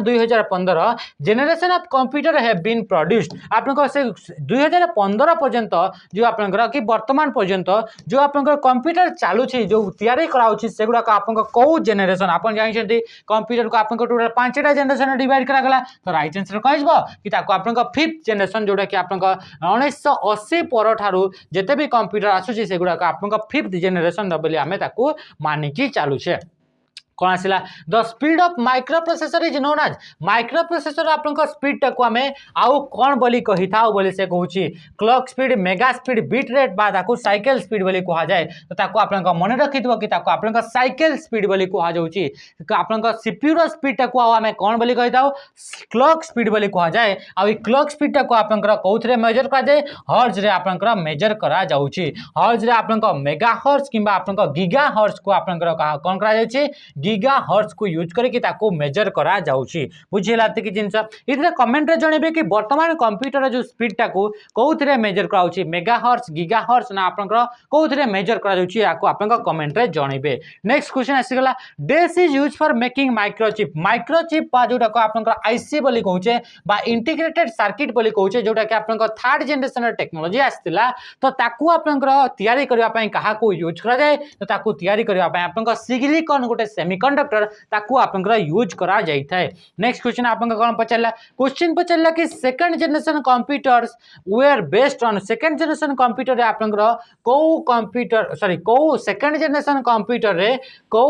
2015 generation of computer have been produced आपन से 2015 पर्यंत जो आपन कि वर्तमान पर्यंत जो आपन कंप्यूटर चालू छी जो तैयारी कराउछि सेगुडा आपन को जनरेशन आपन जानिसंती कंप्यूटर को आपन टोटल 5टा जनरेशन डिवाइड करा गला तो राइट आंसर कहबो कि ताको आपन फिफ्थ जनरेशन जोडा कि आपन 1980 पर ठारू जेते भी कंप्यूटर आसुछि सेगुडा आपन फिफ्थ जनरेशन बोली आमे ताको मानिकी चालू छे कौन आसला the speed of microprocessor is known as microprocessor आपन स्पीड टाको आमे आउ कोन बोली कहि थाउ बोली से कहूची clock speed mega speed bit rate बा ताको साइकिल स्पीड बोली कहा जाए तो ताको आपन मन रखिथबो कि ताको आपन साइकिल स्पीड बोली कहा जाउची आपन सीपीयू रो स्पीड टाको आमे कोन बोली कहि थाउ क्लॉक स्पीड बोली कहा जाए आ ई क्लॉक स्पीड टाको आपन कोथरे मेजर करा जाए हर्ट्ज रे आपन मेजर करा जाउची हर्ट्ज रे आपन मेगाहर्ट्ज किबा आपन गीगाहर्ट्ज को आपन कोन करा जाउची गीगा हर्ट्ज को यूज करके ताको मेजर करा जाउची बुझिला कि जिंस इतने कमेंट रे जणेबे कि वर्तमान कंप्यूटर जो स्पीड टाको कोथरे मेजर कराउची मेगाहर्ट्ज गीगाहर्ट्ज ना आपन कोथरे मेजर करा जाउची याको आपन कमेंट रे जणेबे नेक्स्ट क्वेश्चन आसी गला डेस is used for making microchip बा जोटा को आपन आईसी बोली कहूचे बा इंटीग्रेटेड सर्किट बोली कहूचे जोटा कि आपन थर्ड जनरेशन टेक्नोलॉजी आस्तिला तो ताकू आपन तैयारी करबा पई कहा को यूज करा जाए तो ताकू तैयारी करबा पई आपन सिलिकॉन गोटे सेमीकंडक्टर ताकू आपन यूज करा जाई थाए नेक्स्ट क्वेश्चन आपन कोन पचला क्वेश्चन पचला कि second generation computers were based on second generation computer रे आपन को कंप्यूटर सॉरी को सेकंड जनरेशन कंप्यूटर रे को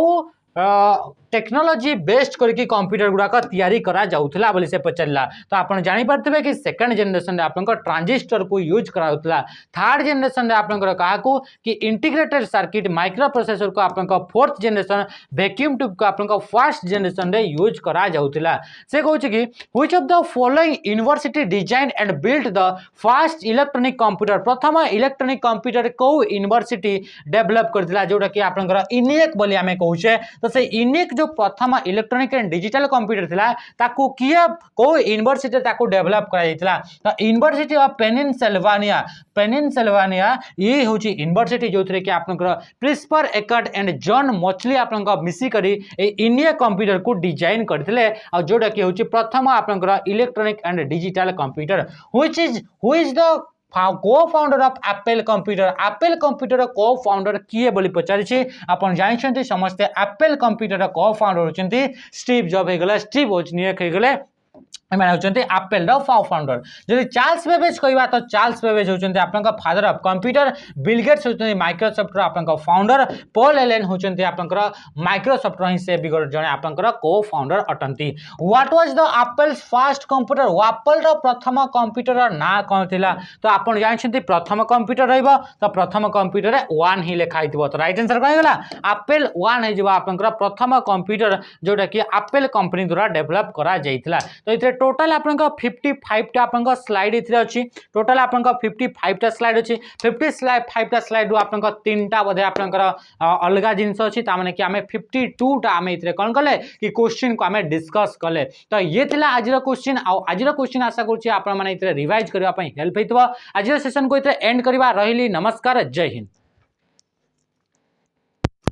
टेक्नोलॉजी बेस्ड करके कंप्यूटर गुड़ाक तैयारी करा जाउथला बोली से पचरला तो आपन जानि पारतबे कि सेकंड जनरेशन रे आपन ट्रांजिस्टर को यूज कराउथला थर्ड जनरेशन रे आपन कहा को कि इंटीग्रेटेड सर्किट माइक्रो प्रोसेसर को आपन फोर्थ जनरेशन वैक्यूम ट्यूब को आपन फर्स्ट जनरेशन रे यूज करा जाउथला से कहूछ कि which of the following university design and built the first electronic computer प्रथम इलेक्ट्रॉनिक कंप्यूटर को यूनिवर्सिटी डेवलप करथिला जोटा कि आपन इनिक बोली हमें कहूछे तो से इनिक जो प्रथम इलेक्ट्रॉनिक एंड डिजिटल कंप्यूटर थिला ताकू किए को यूनिवर्सिटी ताकू डेवलप करा जायतिला तो यूनिवर्सिटी ऑफ पेनिनसिल्वानिया ये होची यूनिवर्सिटी जोथरे कि आपन प्रिस्पर एकर्ट एंड जॉन मचली आपन मिसी करी ए इनिक कंप्यूटर को डिजाइन करथिले आ जोटा कि होची प्रथम आपन electronic and digital computer who is the co-founder of Apple computer co-founder किए बोली पचारि आपन जानिछन्ती समस्ते एप्पल कंप्यूटर को-फाउंडर होचन्ती स्टीव जॉब हे गले स्टीव वोजनियक हे गले एप्पल फाउंडर जदि चार्ल्स बेबेज कहवा तो चार्ल्स बेबेज होचन्ती आपन father of computer Bill Gates होचन्ती माइक्रोसॉफ्ट रो आपन फाउंडर पॉल एलन होचन्ती आपन माइक्रोसॉफ्ट रो ही से बिगर जने आपन को फाउंडर अटंती what was the Apple's first computer Apple रो प्रथम कंप्यूटर ना कोन थिला तो आपन जानिछन्ती प्रथम कंप्यूटर रहइबो तो प्रथम कंप्यूटर 1 ही लिखा हितबो तो राइट आंसर कहि गेला एप्पल 1 हे जबा आपन प्रथम कंप्यूटर जोटा कि एप्पल कंपनी द्वारा डेवलप करा जाइथिला तो इथे टोटल आपन 55 टा आपन स्लाइड इथे अछि टोटल आपन 55 टा स्लाइड अछि 55 टा स्लाइड आपन 3 टा बधे आपन अलगा जिंस अछि ता माने कि हमें 52 टा हमें इथे कोन कले कि क्वेश्चन को हमें डिस्कस कले तो ये थिला आजिर क्वेश्चन आ आजिर क्वेश्चन आशा करछि आपन माने इथे रिवाइज करबा पई हेल्प हेतबो आजिर सेशन को इथे एंड करबा रहिली नमस्कार जय हिंद।